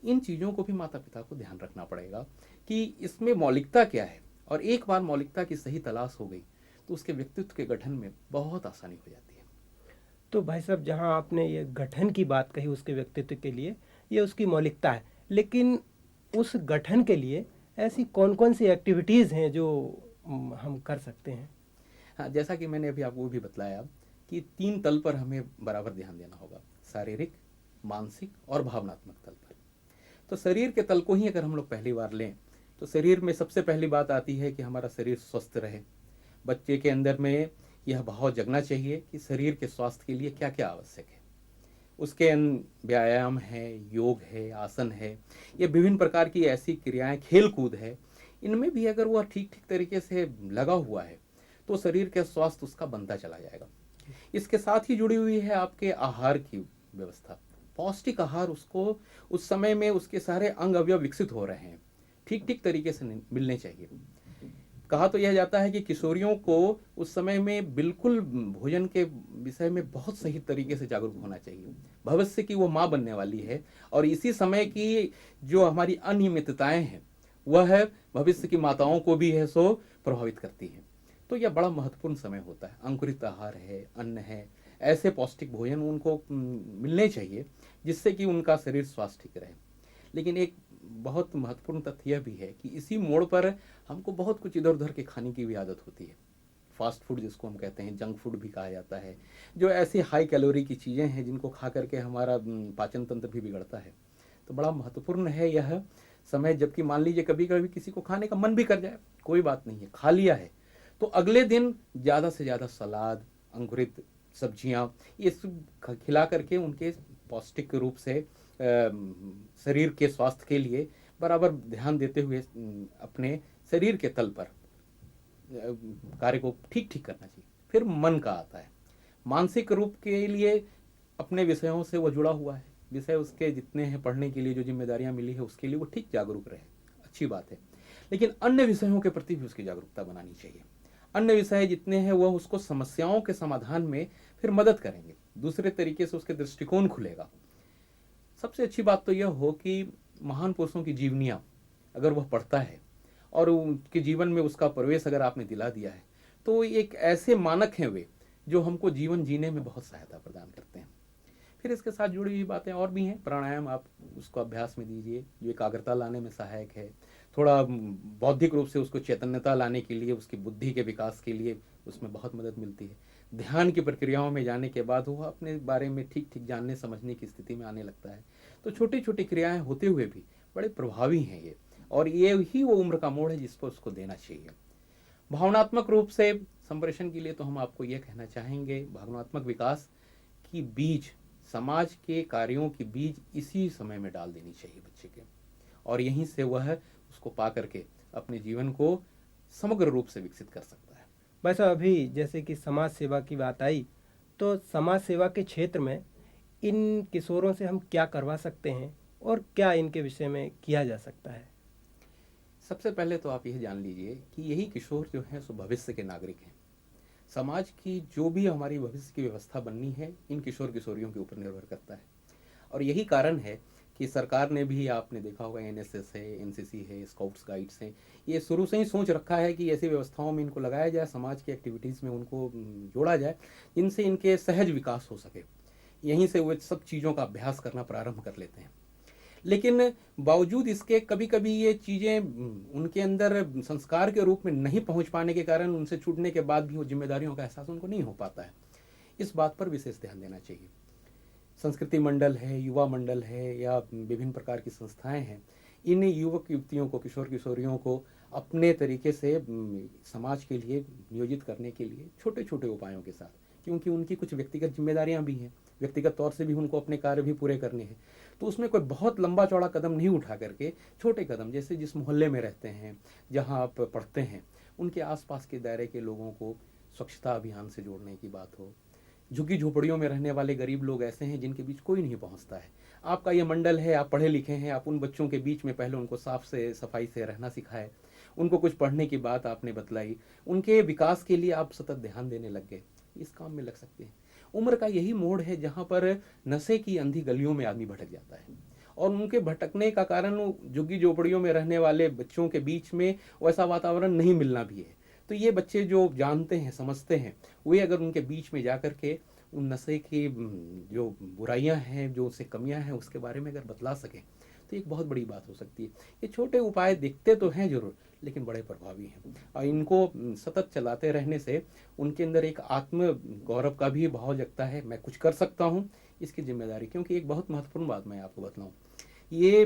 इन चीज़ों को भी माता पिता को ध्यान रखना पड़ेगा कि इसमें मौलिकता क्या है, और एक बार मौलिकता की सही तलाश हो गई तो उसके व्यक्तित्व के गठन में बहुत आसानी हो जाती है। तो भाई साहब, जहां आपने ये गठन की बात कही उसके व्यक्तित्व के लिए, ये उसकी मौलिकता है, लेकिन उस गठन के लिए ऐसी कौन कौन सी एक्टिविटीज़ हैं जो हम कर सकते हैं? हाँ, जैसा कि मैंने अभी आपको भी बतलाया कि 3 तल पर हमें बराबर ध्यान देना होगा, शारीरिक, मानसिक और भावनात्मक तल पर। तो शरीर के तल को ही अगर हम लोग पहली बार लें तो शरीर में सबसे पहली बात आती है कि हमारा शरीर स्वस्थ रहे। बच्चे के अंदर में यह भाव जगना चाहिए कि शरीर के स्वास्थ्य के लिए क्या क्या आवश्यक है। उसके व्यायाम है, योग है, आसन है, ये विभिन्न प्रकार की ऐसी क्रियाएं, खेल कूद है, इनमें भी अगर वह ठीक ठीक तरीके से लगा हुआ है तो शरीर के स्वास्थ्य उसका बनता चला जाएगा। इसके साथ ही जुड़ी हुई है आपके आहार की व्यवस्था। पौष्टिक आहार उसको उस समय में उसके सारे अंग अवयव विकसित हो रहे हैं, ठीक ठीक तरीके से मिलने चाहिए। कहा तो यह जाता है कि किशोरियों को उस समय में बिल्कुल भोजन के विषय में बहुत सही तरीके से जागरूक होना चाहिए। भविष्य की वो माँ बनने वाली है और इसी समय की जो हमारी अनियमितताएं हैं वह भविष्य की माताओं को भी है सो प्रभावित करती है। तो यह बड़ा महत्वपूर्ण समय होता है। अंकुरित आहार है, अन्न है, ऐसे पौष्टिक भोजन उनको मिलने चाहिए जिससे कि उनका शरीर स्वास्थ्य ठीक रहे। लेकिन एक बहुत महत्वपूर्ण तथ्य यह भी है कि इसी मोड़ पर हमको बहुत कुछ इधर उधर के खाने की भी आदत होती है। फास्ट फूड जिसको हम कहते हैं, जंक फूड भी कहा जाता है, जो ऐसी हाई कैलोरी की चीज़ें हैं जिनको खा करके हमारा पाचन तंत्र भी बिगड़ता है। तो बड़ा महत्वपूर्ण है यह समय, जबकि मान लीजिए कभी कभी किसी को खाने का मन भी कर जाए, कोई बात नहीं है, खा लिया है तो अगले दिन ज़्यादा से ज़्यादा सलाद, अंकुरित सब्जियां, ये सब खिला करके उनके पौष्टिक रूप से शरीर के स्वास्थ्य के लिए बराबर ध्यान देते हुए अपने शरीर के तल पर कार्य को ठीक ठीक करना चाहिए। फिर मन का आता है, मानसिक रूप के लिए अपने विषयों से वो जुड़ा हुआ है, विषय उसके जितने हैं पढ़ने के लिए जो जिम्मेदारियां मिली है उसके लिए वो ठीक जागरूक रहे, अच्छी बात है। लेकिन अन्य विषयों के प्रति भी उसकी जागरूकता बनानी चाहिए। अन्य विषय जितने हैं वह उसको समस्याओं के समाधान में फिर मदद करेंगे, दूसरे तरीके से उसके दृष्टिकोण खुलेगा। सबसे अच्छी बात तो यह हो कि महान पुरुषों की जीवनियाँ अगर वह पढ़ता है और उनके जीवन में उसका प्रवेश अगर आपने दिला दिया है तो एक ऐसे मानक हैं वे जो हमको जीवन जीने में बहुत सहायता प्रदान करते हैं। फिर इसके साथ जुड़ी हुई बातें और भी हैं। प्राणायाम आप उसको अभ्यास में दीजिए जो एकाग्रता लाने में सहायक है, थोड़ा बौद्धिक रूप से उसको चैतन्यता लाने के लिए, उसकी बुद्धि के विकास के लिए उसमें बहुत मदद मिलती है। ध्यान की प्रक्रियाओं में जाने के बाद वह अपने बारे में ठीक ठीक जानने समझने की स्थिति में आने लगता है। तो छोटी छोटी क्रियाएं होते हुए भी बड़े प्रभावी हैं ये, और ये ही वो उम्र का मोड़ है जिस पर उसको देना चाहिए। भावनात्मक रूप से संप्रेषण के लिए तो हम आपको ये कहना चाहेंगे, भावनात्मक विकास की बीज, समाज के कार्यों की बीज इसी समय में डाल देनी चाहिए बच्चे के, और यहीं से वह उसको पा करके अपने जीवन को समग्र रूप से विकसित कर सकता है। भाई साहब, अभी जैसे कि समाज सेवा की बात आई, तो समाज सेवा के क्षेत्र में इन किशोरों से हम क्या करवा सकते हैं और क्या इनके विषय में किया जा सकता है? सबसे पहले तो आप यह जान लीजिए कि यही किशोर जो हैं सो भविष्य के नागरिक हैं। समाज की जो भी हमारी भविष्य की व्यवस्था बननी है इन किशोर किशोरियों के ऊपर निर्भर करता है, और यही कारण है कि सरकार ने भी, आपने देखा होगा, NSS है, NCC है, स्काउट्स गाइड्स हैं, ये शुरू से ही सोच रखा है कि ऐसी व्यवस्थाओं में इनको लगाया जाए, समाज की एक्टिविटीज़ में उनको जोड़ा जाए जिनसे इनके सहज विकास हो सके। यहीं से वे सब चीज़ों का अभ्यास करना प्रारंभ कर लेते हैं। लेकिन बावजूद इसके कभी कभी ये चीज़ें उनके अंदर संस्कार के रूप में नहीं पहुंच पाने के कारण, उनसे छूटने के बाद भी वो जिम्मेदारियों का एहसास उनको नहीं हो पाता है। इस बात पर विशेष ध्यान देना चाहिए। संस्कृति मंडल है, युवा मंडल है, या विभिन्न प्रकार की संस्थाएं हैं, इन युवक युवतियों को, किशोर किशोरियों को अपने तरीके से समाज के लिए नियोजित करने के लिए छोटे छोटे उपायों के साथ, क्योंकि उनकी कुछ व्यक्तिगत जिम्मेदारियां भी हैं, व्यक्तिगत तौर से भी उनको अपने कार्य भी पूरे करने हैं, तो उसमें कोई बहुत लंबा चौड़ा कदम नहीं उठा करके छोटे कदम, जैसे जिस मोहल्ले में रहते हैं, जहां आप पढ़ते हैं, उनके आसपास के दायरे के लोगों को स्वच्छता अभियान से जोड़ने की बात हो। झुग्गी झोपड़ियों में रहने वाले गरीब लोग ऐसे हैं जिनके बीच कोई नहीं पहुंचता है, आपका ये मंडल है, आप पढ़े लिखे हैं, आप उन बच्चों के बीच में पहले उनको साफ से सफाई से रहना सिखाए, उनको कुछ पढ़ने की बात आपने बतलाई, उनके विकास के लिए आप सतत ध्यान देने लग गए, इस काम में लग सकते हैं। उम्र का यही मोड़ है जहाँ पर नशे की अंधी गलियों में आदमी भटक जाता है, और उनके भटकने का कारण झुग्गी झोपड़ियों में रहने वाले बच्चों के बीच में वैसा वातावरण नहीं मिलना भी है। तो ये बच्चे जो जानते हैं, समझते हैं, वे अगर उनके बीच में जा कर के उन नशे की जो बुराइयां हैं, जो उससे कमियां हैं, उसके बारे में अगर बतला सकें तो एक बहुत बड़ी बात हो सकती है। ये छोटे उपाय दिखते तो हैं जरूर, लेकिन बड़े प्रभावी हैं, और इनको सतत चलाते रहने से उनके अंदर एक आत्म गौरव का भी भाव जगता है, मैं कुछ कर सकता हूँ, इसकी जिम्मेदारी। क्योंकि एक बहुत महत्वपूर्ण बात मैं आपको बतलाऊँ, ये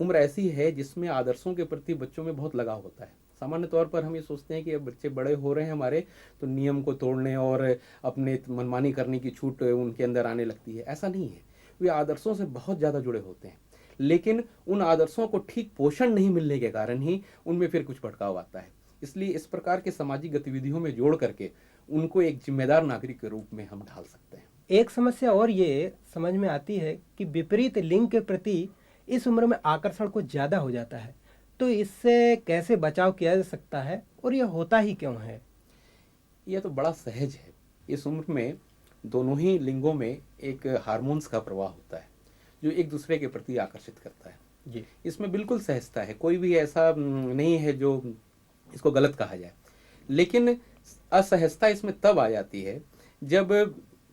उम्र ऐसी है जिसमें आदर्शों के प्रति बच्चों में बहुत लगाव होता है। सामान्य तौर पर हम ये सोचते हैं कि अब बच्चे बड़े हो रहे हैं हमारे, तो नियम को तोड़ने और अपने मनमानी करने की छूट उनके अंदर आने लगती है। ऐसा नहीं है, वे आदर्शों से बहुत ज़्यादा जुड़े होते हैं, लेकिन उन आदर्शों को ठीक पोषण नहीं मिलने के कारण ही उनमें फिर कुछ भटकाव आता है। इसलिए इस प्रकार के सामाजिक गतिविधियों में जोड़ करके उनको एक जिम्मेदार नागरिक के रूप में हम ढाल सकते हैं। एक समस्या और ये समझ में आती है कि विपरीत लिंग के प्रति इस उम्र में आकर्षण कुछ ज़्यादा हो जाता है, तो इससे कैसे बचाव किया जा सकता है और यह होता ही क्यों है? यह तो बड़ा सहज है। इस उम्र में दोनों ही लिंगों में एक हार्मोन्स का प्रवाह होता है जो एक दूसरे के प्रति आकर्षित करता है जी। इसमें बिल्कुल सहजता है, कोई भी ऐसा नहीं है जो इसको गलत कहा जाए। लेकिन असहजता इसमें तब आ जाती है जब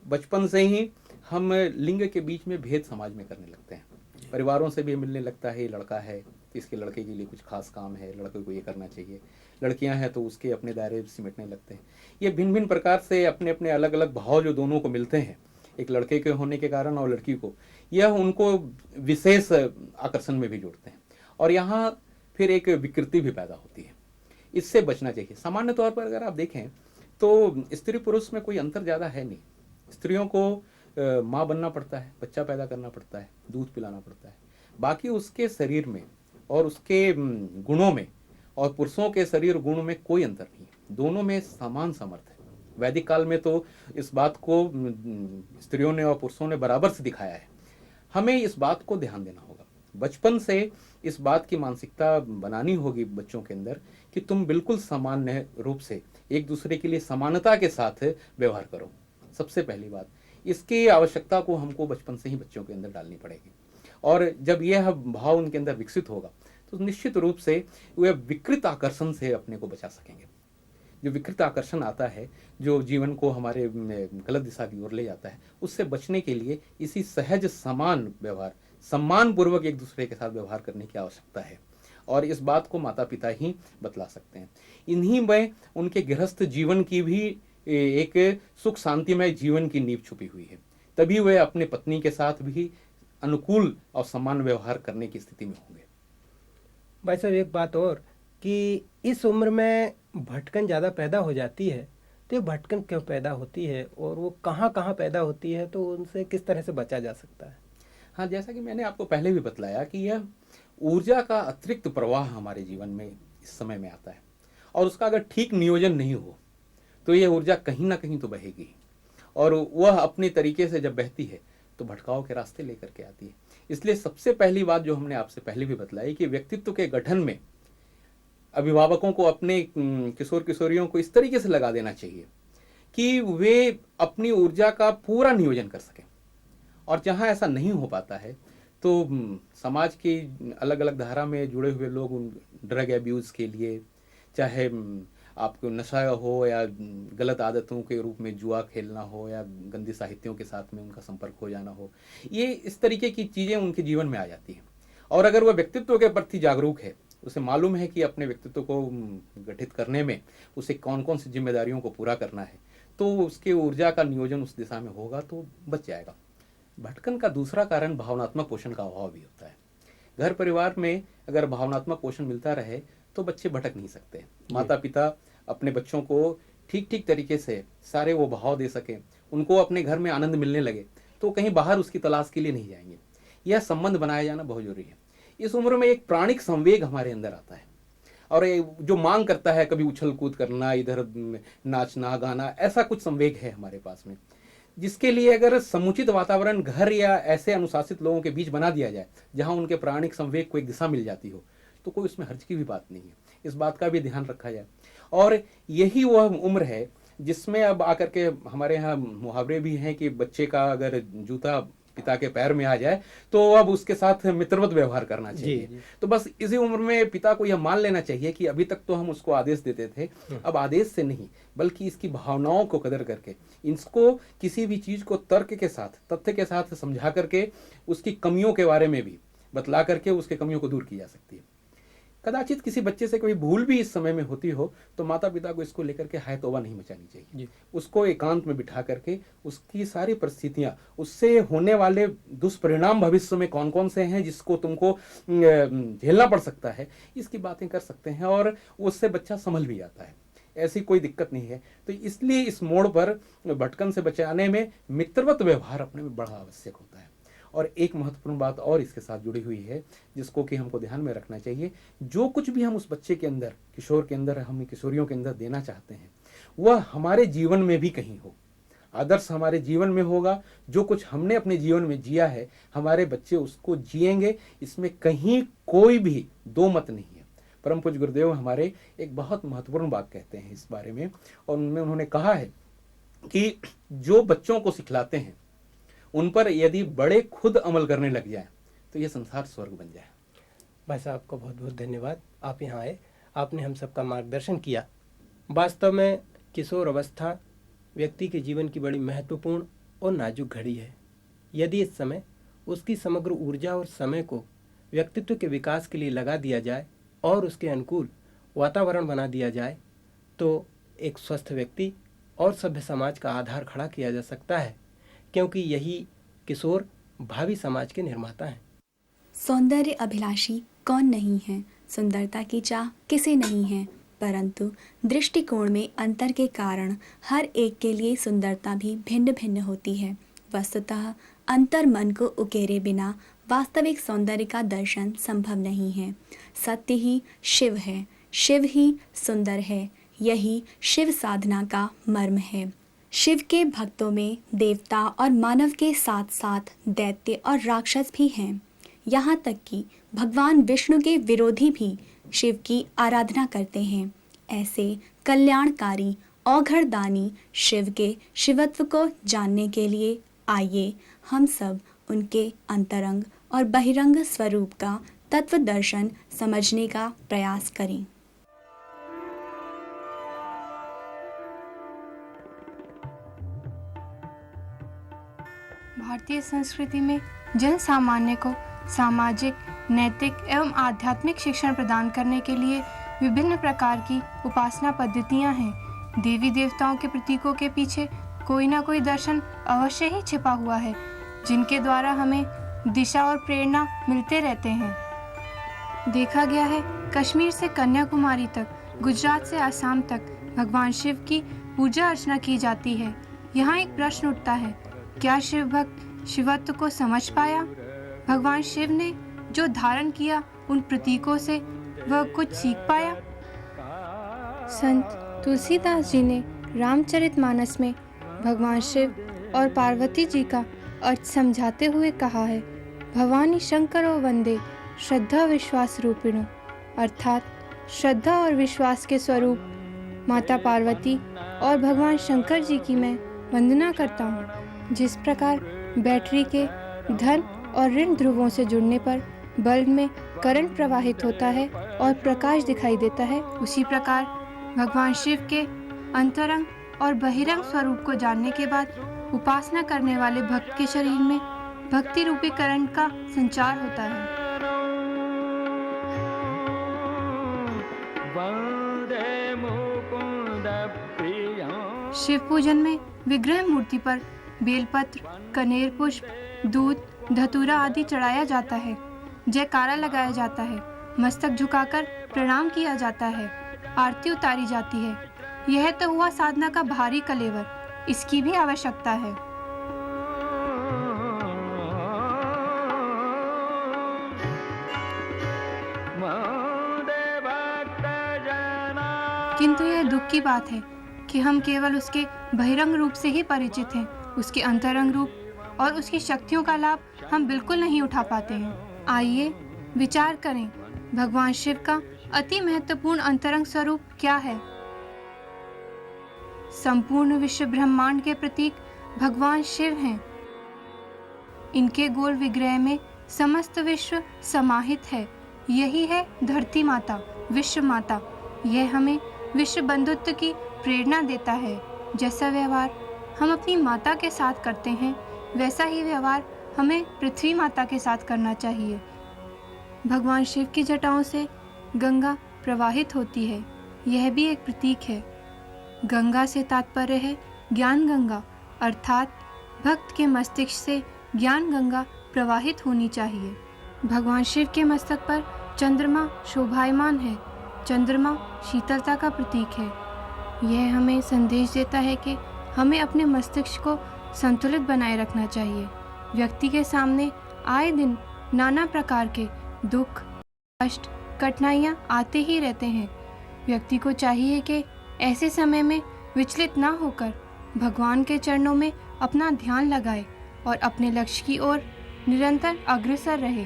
बचपन से ही हम लिंग के बीच में भेद समाज में करने लगते हैं। परिवारों से भी मिलने लगता है, ये लड़का है तो इसके लड़के के लिए कुछ खास काम है, लड़के को ये करना चाहिए, लड़कियां हैं तो उसके अपने दायरे सिमटने लगते हैं। ये भिन्न भिन्न प्रकार से अपने अपने अलग अलग भाव जो दोनों को मिलते हैं, एक लड़के के होने के कारण और लड़की को, यह उनको विशेष आकर्षण में भी जोड़ते हैं, और यहाँ फिर एक विकृति भी पैदा होती है। इससे बचना चाहिए। सामान्य तौर पर अगर आप देखें तो स्त्री पुरुष में कोई अंतर ज़्यादा है नहीं। स्त्रियों को माँ बनना पड़ता है, बच्चा पैदा करना पड़ता है, दूध पिलाना पड़ता है, बाकी उसके शरीर में और उसके गुणों में और पुरुषों के शरीर गुण में कोई अंतर नहीं है। दोनों में समान सामर्थ्य है। वैदिक काल में तो इस बात को स्त्रियों ने और पुरुषों ने बराबर से दिखाया है। हमें इस बात को ध्यान देना होगा, बचपन से इस बात की मानसिकता बनानी होगी बच्चों के अंदर कि तुम बिल्कुल सामान्य रूप से एक दूसरे के लिए समानता के साथ व्यवहार करो। सबसे पहली बात, इसकी आवश्यकता को हमको बचपन से ही बच्चों के अंदर डालनी पड़ेगी। और जब यह भाव उनके अंदर विकसित होगा तो निश्चित रूप से वे विकृत आकर्षण से अपने को बचा सकेंगे। जो विकृत आकर्षण आता है, जो जीवन को हमारे गलत दिशा की ओर ले जाता है, उससे बचने के लिए इसी सहज समान व्यवहार, सम्मान पूर्वक एक दूसरे के साथ व्यवहार करने की आवश्यकता है। और इस बात को माता पिता ही बतला सकते हैं। इन्हीं में उनके गृहस्थ जीवन की भी एक सुख शांतिमय जीवन की नींव छुपी हुई है। तभी वे अपने पत्नी के साथ भी अनुकूल और समान व्यवहार करने की स्थिति में होंगे। भाई साहब, एक बात और कि इस उम्र में भटकन ज़्यादा पैदा हो जाती है, तो ये भटकन क्यों पैदा होती है और वो कहाँ कहाँ पैदा होती है, तो उनसे किस तरह से बचा जा सकता है? हाँ, जैसा कि मैंने आपको पहले भी बतलाया कि यह ऊर्जा का अतिरिक्त प्रवाह हमारे जीवन में इस समय में आता है, और उसका अगर ठीक नियोजन नहीं हो तो यह ऊर्जा कहीं ना कहीं तो बहेगी, और वह अपने तरीके से जब बहती है तो भटकाव के रास्ते लेकर के आती है। इसलिए सबसे पहली बात जो हमने आपसे पहले भी बतलाई कि व्यक्तित्व के गठन में अभिभावकों को अपने किशोर किशोरियों को इस तरीके से लगा देना चाहिए कि वे अपनी ऊर्जा का पूरा नियोजन कर सकें। और जहाँ ऐसा नहीं हो पाता है तो समाज की अलग अलग धारा में जुड़े हुए लोग ड्रग एब्यूज़ के लिए, चाहे आपको नशा हो या गलत आदतों के रूप में जुआ खेलना हो या गंदी साहित्यों के साथ में उनका संपर्क हो जाना हो, ये इस तरीके की चीज़ें उनके जीवन में आ जाती हैं। और अगर वह व्यक्तित्व के प्रति जागरूक है, उसे मालूम है कि अपने व्यक्तित्व को गठित करने में उसे कौन कौन सी जिम्मेदारियों को पूरा करना है, तो उसके ऊर्जा का नियोजन उस दिशा में होगा तो बच जाएगा। भटकन का दूसरा कारण भावनात्मक पोषण का अभाव भी होता है। घर परिवार में अगर भावनात्मक पोषण मिलता रहे तो बच्चे भटक नहीं सकते। माता पिता अपने बच्चों को ठीक ठीक तरीके से सारे वो भाव दे सकें, उनको अपने घर में आनंद मिलने लगे तो कहीं बाहर उसकी तलाश के लिए नहीं जाएंगे। यह संबंध बनाया जाना बहुत जरूरी है। इस उम्र में एक प्राणिक संवेग हमारे अंदर आता है और जो मांग करता है कभी उछल कूद करना, इधर नाचना गाना, ऐसा कुछ संवेग है हमारे पास में, जिसके लिए अगर समुचित वातावरण घर या ऐसे अनुशासित लोगों के बीच बना दिया जाए जहां उनके प्राणिक संवेग को एक दिशा मिल जाती हो तो कोई उसमें हर्ज की भी बात नहीं है। इस बात का भी ध्यान रखा जाए। और यही वह उम्र है जिसमें अब आकर के हमारे यहाँ मुहावरे भी हैं कि बच्चे का अगर जूता पिता के पैर में आ जाए तो अब उसके साथ मित्रवत व्यवहार करना चाहिए। जी। तो बस इसी उम्र में पिता को यह मान लेना चाहिए कि अभी तक तो हम उसको आदेश देते थे, अब आदेश से नहीं बल्कि इसकी भावनाओं को कदर करके, इसको किसी भी चीज को तर्क के साथ, तथ्य के साथ समझा करके उसकी कमियों के बारे में भी बतला करके उसके कमियों को दूर की जा सकती है। कदाचित किसी बच्चे से कोई भूल भी इस समय में होती हो तो माता पिता को इसको लेकर के हाय तौबा नहीं मचानी चाहिए। उसको एकांत में बिठा करके उसकी सारी परिस्थितियां, उससे होने वाले दुष्परिणाम भविष्य में कौन कौन से हैं जिसको तुमको झेलना पड़ सकता है, इसकी बातें कर सकते हैं और उससे बच्चा संभल भी जाता है। ऐसी कोई दिक्कत नहीं है। तो इसलिए इस मोड़ पर भटकन से बचाने में मित्रवत व्यवहार अपने में बड़ा आवश्यक होता है। और एक महत्वपूर्ण बात और इसके साथ जुड़ी हुई है जिसको कि हमको ध्यान में रखना चाहिए, जो कुछ भी हम उस बच्चे के अंदर, किशोर के अंदर, हम किशोरियों के अंदर देना चाहते हैं वह हमारे जीवन में भी कहीं हो। आदर्श हमारे जीवन में होगा, जो कुछ हमने अपने जीवन में जिया है हमारे बच्चे उसको जिएंगे, इसमें कहीं कोई भी दो मत नहीं है। परम पूज्य गुरुदेव हमारे एक बहुत महत्वपूर्ण बात कहते हैं इस बारे में, और उनमें उन्होंने कहा है कि जो बच्चों को सिखलाते हैं उन पर यदि बड़े खुद अमल करने लग जाए तो ये संसार स्वर्ग बन जाए। भाई साहब आपका बहुत बहुत धन्यवाद, आप यहाँ आए, आपने हम सबका मार्गदर्शन किया। वास्तव में किशोर अवस्था व्यक्ति के जीवन की बड़ी महत्वपूर्ण और नाजुक घड़ी है। यदि इस समय उसकी समग्र ऊर्जा और समय को व्यक्तित्व के विकास के लिए लगा दिया जाए और उसके अनुकूल वातावरण बना दिया जाए तो एक स्वस्थ व्यक्ति और सभ्य समाज का आधार खड़ा किया जा सकता है, क्योंकि यही किशोर भावी समाज के निर्माता हैं। सौंदर्य अभिलाषी कौन नहीं है, सुंदरता की चाह किसे नहीं है, परंतु दृष्टिकोण में अंतर के कारण हर एक के लिए सुंदरता भी भिन्न भिन्न होती है। वस्तुतः अंतर मन को उकेरे बिना वास्तविक सौंदर्य का दर्शन संभव नहीं है। सत्य ही शिव है, शिव ही सुंदर है, यही शिव साधना का मर्म है। शिव के भक्तों में देवता और मानव के साथ साथ दैत्य और राक्षस भी हैं। यहाँ तक कि भगवान विष्णु के विरोधी भी शिव की आराधना करते हैं। ऐसे कल्याणकारी औघड़दानी शिव के शिवत्व को जानने के लिए आइए हम सब उनके अंतरंग और बहिरंग स्वरूप का तत्व दर्शन समझने का प्रयास करें। भारतीय संस्कृति में जन सामान्य को सामाजिक, नैतिक एवं आध्यात्मिक शिक्षण प्रदान करने के लिए विभिन्न प्रकार की उपासना पद्धतियां हैं। देवी देवताओं के प्रतीकों के पीछे कोई ना कोई दर्शन अवश्य ही छिपा हुआ है, जिनके द्वारा हमें दिशा और प्रेरणा मिलते रहते हैं। देखा गया है कश्मीर से कन्याकुमारी तक, गुजरात से आसाम तक भगवान शिव की पूजा अर्चना की जाती है। यहाँ एक प्रश्न उठता है, क्या शिव भक्त शिवत्व को समझ पाया? भगवान शिव ने जो धारण किया उन प्रतीकों से वह कुछ सीख पाया? संत तुलसीदास जी ने रामचरितमानस में भगवान शिव और पार्वती जी का अर्थ समझाते हुए कहा है, भवानी शंकरो वंदे श्रद्धा विश्वास रूपिणो, अर्थात श्रद्धा और विश्वास के स्वरूप माता पार्वती और भगवान शंकर जी की मैं वंदना करता हूँ। जिस प्रकार बैटरी के धन और ऋण ध्रुवों से जुड़ने पर बल्ब में करंट प्रवाहित होता है और प्रकाश दिखाई देता है, उसी प्रकार भगवान शिव के अंतरंग और बहिरंग स्वरूप को जानने के बाद उपासना करने वाले भक्त के शरीर में भक्ति रूपी करंट का संचार होता है। शिव पूजन में विग्रह मूर्ति पर बेलपत्र, कनेर पुष्प, दूध, धतूरा आदि चढ़ाया जाता है। जयकारा लगाया जाता है, मस्तक झुकाकर प्रणाम किया जाता है, आरती उतारी जाती है। यह तो हुआ साधना का भारी कलेवर, इसकी भी आवश्यकता है। किंतु यह दुख की बात है कि हम केवल उसके बहिरंग रूप से ही परिचित हैं, उसके अंतरंग रूप और उसकी शक्तियों का लाभ हम बिल्कुल नहीं उठा पाते हैं। आइए विचार करें, भगवान शिव का अति महत्वपूर्ण अंतरंग स्वरूप क्या है? संपूर्ण विश्व ब्रह्मांड के प्रतीक भगवान शिव हैं। इनके गोल विग्रह में समस्त विश्व समाहित है। यही है धरती माता, विश्व माता। यह हमें विश्व बंधुत्व की प्रेरणा देता है। जैसा व्यवहार हम अपनी माता के साथ करते हैं, वैसा ही व्यवहार हमें पृथ्वी माता के साथ करना चाहिए। भगवान शिव की जटाओं से गंगा प्रवाहित होती है, यह भी एक प्रतीक है। गंगा से तात्पर्य है ज्ञान गंगा, अर्थात भक्त के मस्तिष्क से ज्ञान गंगा प्रवाहित होनी चाहिए। भगवान शिव के मस्तक पर चंद्रमा शोभायमान है। चंद्रमा शीतलता का प्रतीक है। यह हमें संदेश देता है कि हमें अपने मस्तिष्क को संतुलित बनाए रखना चाहिए। व्यक्ति के सामने आए दिन नाना प्रकार के दुख, कष्ट, कठिनाइयाँ आते ही रहते हैं। व्यक्ति को चाहिए कि ऐसे समय में विचलित ना होकर भगवान के चरणों में अपना ध्यान लगाए और अपने लक्ष्य की ओर निरंतर अग्रसर रहे।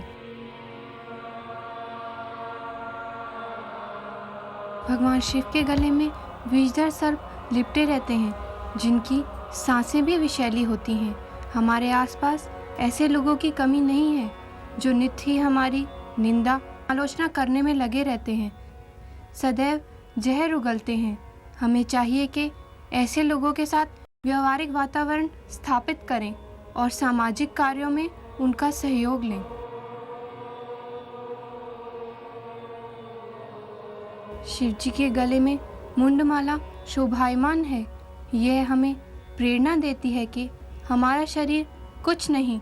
भगवान शिव के गले में विषधर सर्प लिपटे रहते हैं, जिनकी सांसें भी विषैली होती हैं। हमारे आसपास ऐसे लोगों की कमी नहीं है जो नित्य ही हमारी निंदा, आलोचना करने में लगे रहते हैं, सदैव जहर उगलते हैं। हमें चाहिए कि ऐसे लोगों के साथ व्यवहारिक वातावरण स्थापित करें और सामाजिक कार्यों में उनका सहयोग लें। शिव जी के गले में मुंडमाला शोभायमान है। यह हमें प्रेरणा देती है कि हमारा शरीर कुछ नहीं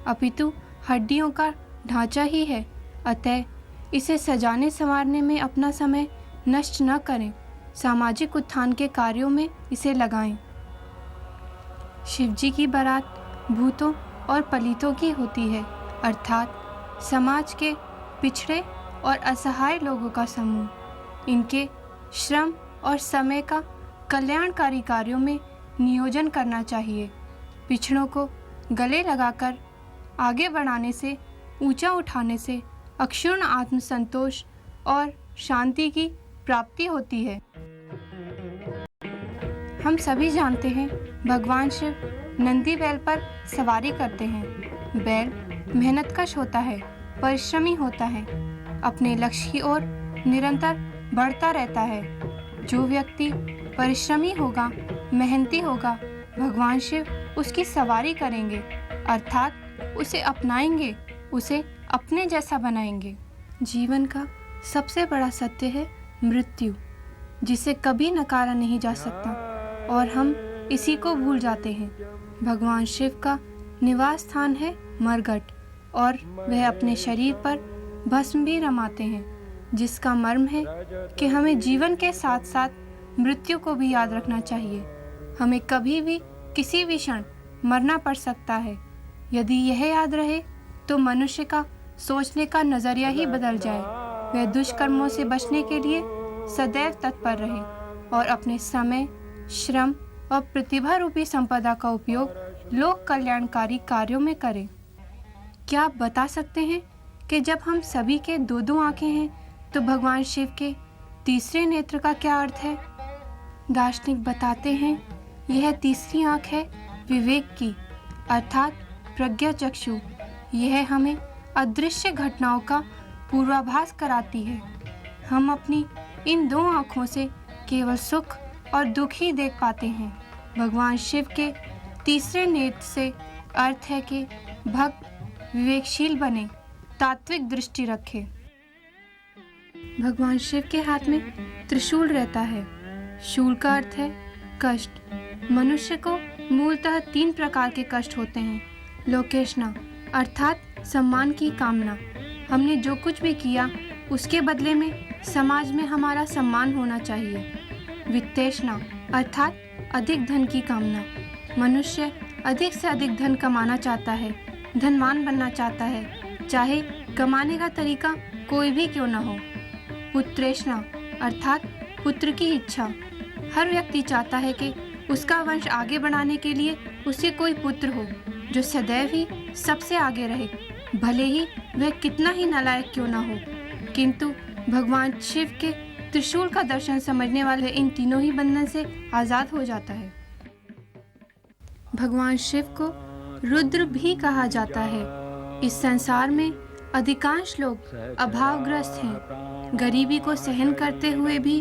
अपितु हड्डियों का ढांचा ही है, अतः इसे सजाने संवारने में अपना समय नष्ट न करें, सामाजिक उत्थान के कार्यों में इसे लगाएं। शिव जी की बारात भूतों और पलितों की होती है, अर्थात समाज के पिछड़े और असहाय लोगों का समूह। इनके श्रम और समय का कल्याणकारी कार्यों में नियोजन करना चाहिए। पिछड़ों को गले लगाकर आगे बढ़ाने से, ऊंचा उठाने से अक्षुण्ण आत्मसंतोष और शांति की प्राप्ति होती है। हम सभी जानते हैं भगवान शिव नंदी बैल पर सवारी करते हैं। बैल मेहनतकश होता है, परिश्रमी होता है, अपने लक्ष्य की ओर निरंतर बढ़ता रहता है। जो व्यक्ति परिश्रमी होगा, मेहनती होगा, भगवान शिव उसकी सवारी करेंगे, अर्थात उसे अपनाएंगे, उसे अपने जैसा बनाएंगे। जीवन का सबसे बड़ा सत्य है मृत्यु, जिसे कभी नकारा नहीं जा सकता और हम इसी को भूल जाते हैं। भगवान शिव का निवास स्थान है मरघट और वह अपने शरीर पर भस्म भी रमाते हैं, जिसका मर्म है कि हमें जीवन के साथ साथ मृत्यु को भी याद रखना चाहिए। हमें कभी भी किसी भी क्षण मरना पड़ सकता है। यदि यह याद रहे तो मनुष्य का सोचने का नजरिया ही बदल जाए। वह दुष्कर्मों से बचने के लिए सदैव तत्पर रहे और अपने समय, श्रम और प्रतिभा रूपी संपदा का उपयोग लोक कल्याणकारी कार्यों में करे। क्या आप बता सकते हैं कि जब हम सभी के दो दो आंखें हैं तो भगवान शिव के तीसरे नेत्र का क्या अर्थ है? दार्शनिक बताते हैं यह तीसरी आंख है विवेक की, अर्थात प्रज्ञा चक्षु। यह हमें अदृश्य घटनाओं का पूर्वाभास कराती है। हम अपनी इन दो आँखों से केवल सुख और दुख ही देख पाते हैं। भगवान शिव के तीसरे नेत्र से अर्थ है कि भक्त विवेकशील बने, तात्विक दृष्टि रखे। भगवान शिव के हाथ में त्रिशूल रहता है। शूल का अर्थ है कष्ट। मनुष्य को मूलतः 3 प्रकार के कष्ट होते हैं। लोकेशना अर्थात सम्मान की कामना, हमने जो कुछ भी किया उसके बदले में समाज में हमारा सम्मान होना चाहिए। वित्तेषणा अर्थात अधिक धन की कामना, मनुष्य अधिक से अधिक धन कमाना चाहता है, धनवान बनना चाहता है, चाहे कमाने का तरीका कोई भी क्यों न हो। पुत्रेषणा अर्थात पुत्र की इच्छा, हर व्यक्ति चाहता है कि उसका वंश आगे बढ़ाने के लिए उसे कोई पुत्र हो जो सदैव ही सबसे आगे रहे, भले ही वह कितना ही नालायक क्यों ना हो। किंतु भगवान शिव के त्रिशूल का दर्शन समझने वाले इन तीनों ही बंधन से आजाद हो जाता है। भगवान शिव को रुद्र भी कहा जाता है। इस संसार में अधिकांश लोग अभावग्रस्त हैं। गरीबी को सहन करते हुए भी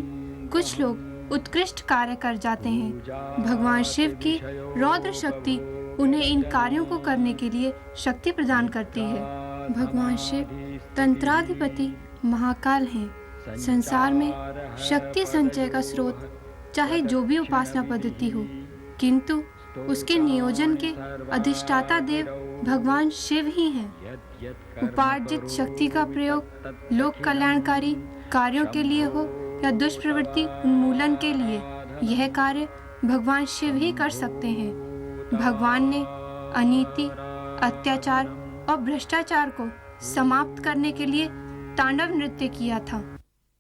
कुछ लोग उत्कृष्ट कार्य कर जाते हैं। भगवान शिव की रौद्र शक्ति उन्हें इन कार्यों को करने के लिए शक्ति प्रदान करती है। भगवान शिव तंत्राधिपति महाकाल हैं। संसार में शक्ति संचय का स्रोत चाहे जो भी उपासना पद्धति हो, किंतु उसके नियोजन के अधिष्ठाता देव भगवान शिव ही हैं। उपार्जित शक्ति का प्रयोग लोक कल्याणकारी कार्यों के लिए हो या दुष्प्रवृत्ति उन्मूलन के लिए, यह कार्य भगवान शिव ही कर सकते हैं। भगवान ने अनीति, अत्याचार और भ्रष्टाचार को समाप्त करने के लिए तांडव नृत्य किया था।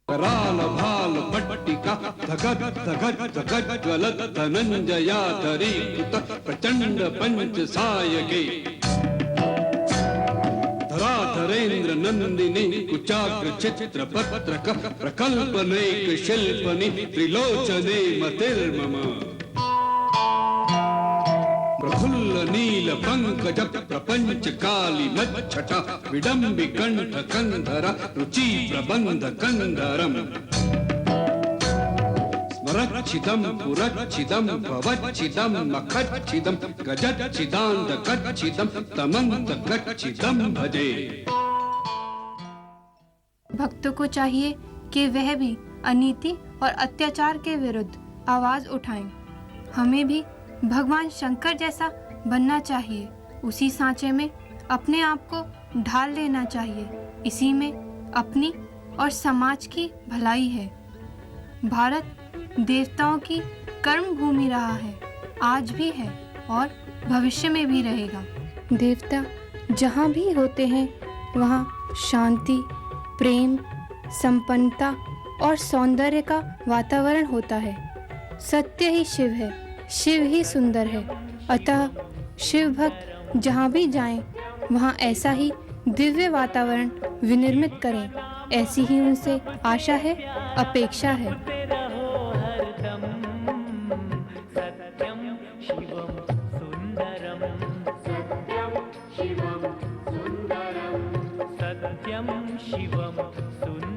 कराल भाल पट्टिका धगत धगत धगत ज्वलत धनंजयाधरी कृत प्रचंड पंच सायके धराधरेन्द्र नंदिनी कुचाग्र चित्र पत्रक प्रकल्पनेक शिल्पनि त्रिलोचने मतिर्मम प्रफुल्ल नील पंकज प्रपंच काली मच्छटा विडंबि कंठ कंधर रुचि प्रबंध कंधरम स्मरच्छिदम पुरच्छिदम भवच्छिदम मखच्छिदम गजच्छिदांत गच्छिदम तमंत गच्छिदम भजे। भक्तों को चाहिए कि वह भी अनीति और अत्याचार के विरुद्ध आवाज उठाएं। हमें भी भगवान शंकर जैसा बनना चाहिए। उसी सांचे में अपने आप को ढाल लेना चाहिए। इसी में अपनी और समाज की भलाई है। भारत देवताओं की कर्म भूमि रहा है, आज भी है और भविष्य में भी रहेगा। देवता जहाँ भी होते हैं वहाँ शांति, प्रेम, संपन्नता और सौंदर्य का वातावरण होता है। सत्य ही शिव है, शिव ही सुंदर है। अतः शिव भक्त जहाँ भी जाएं, वहाँ ऐसा ही दिव्य वातावरण विनिर्मित करें, ऐसी ही उनसे आशा है, अपेक्षा है। सत्यं शिवं सुन्दरं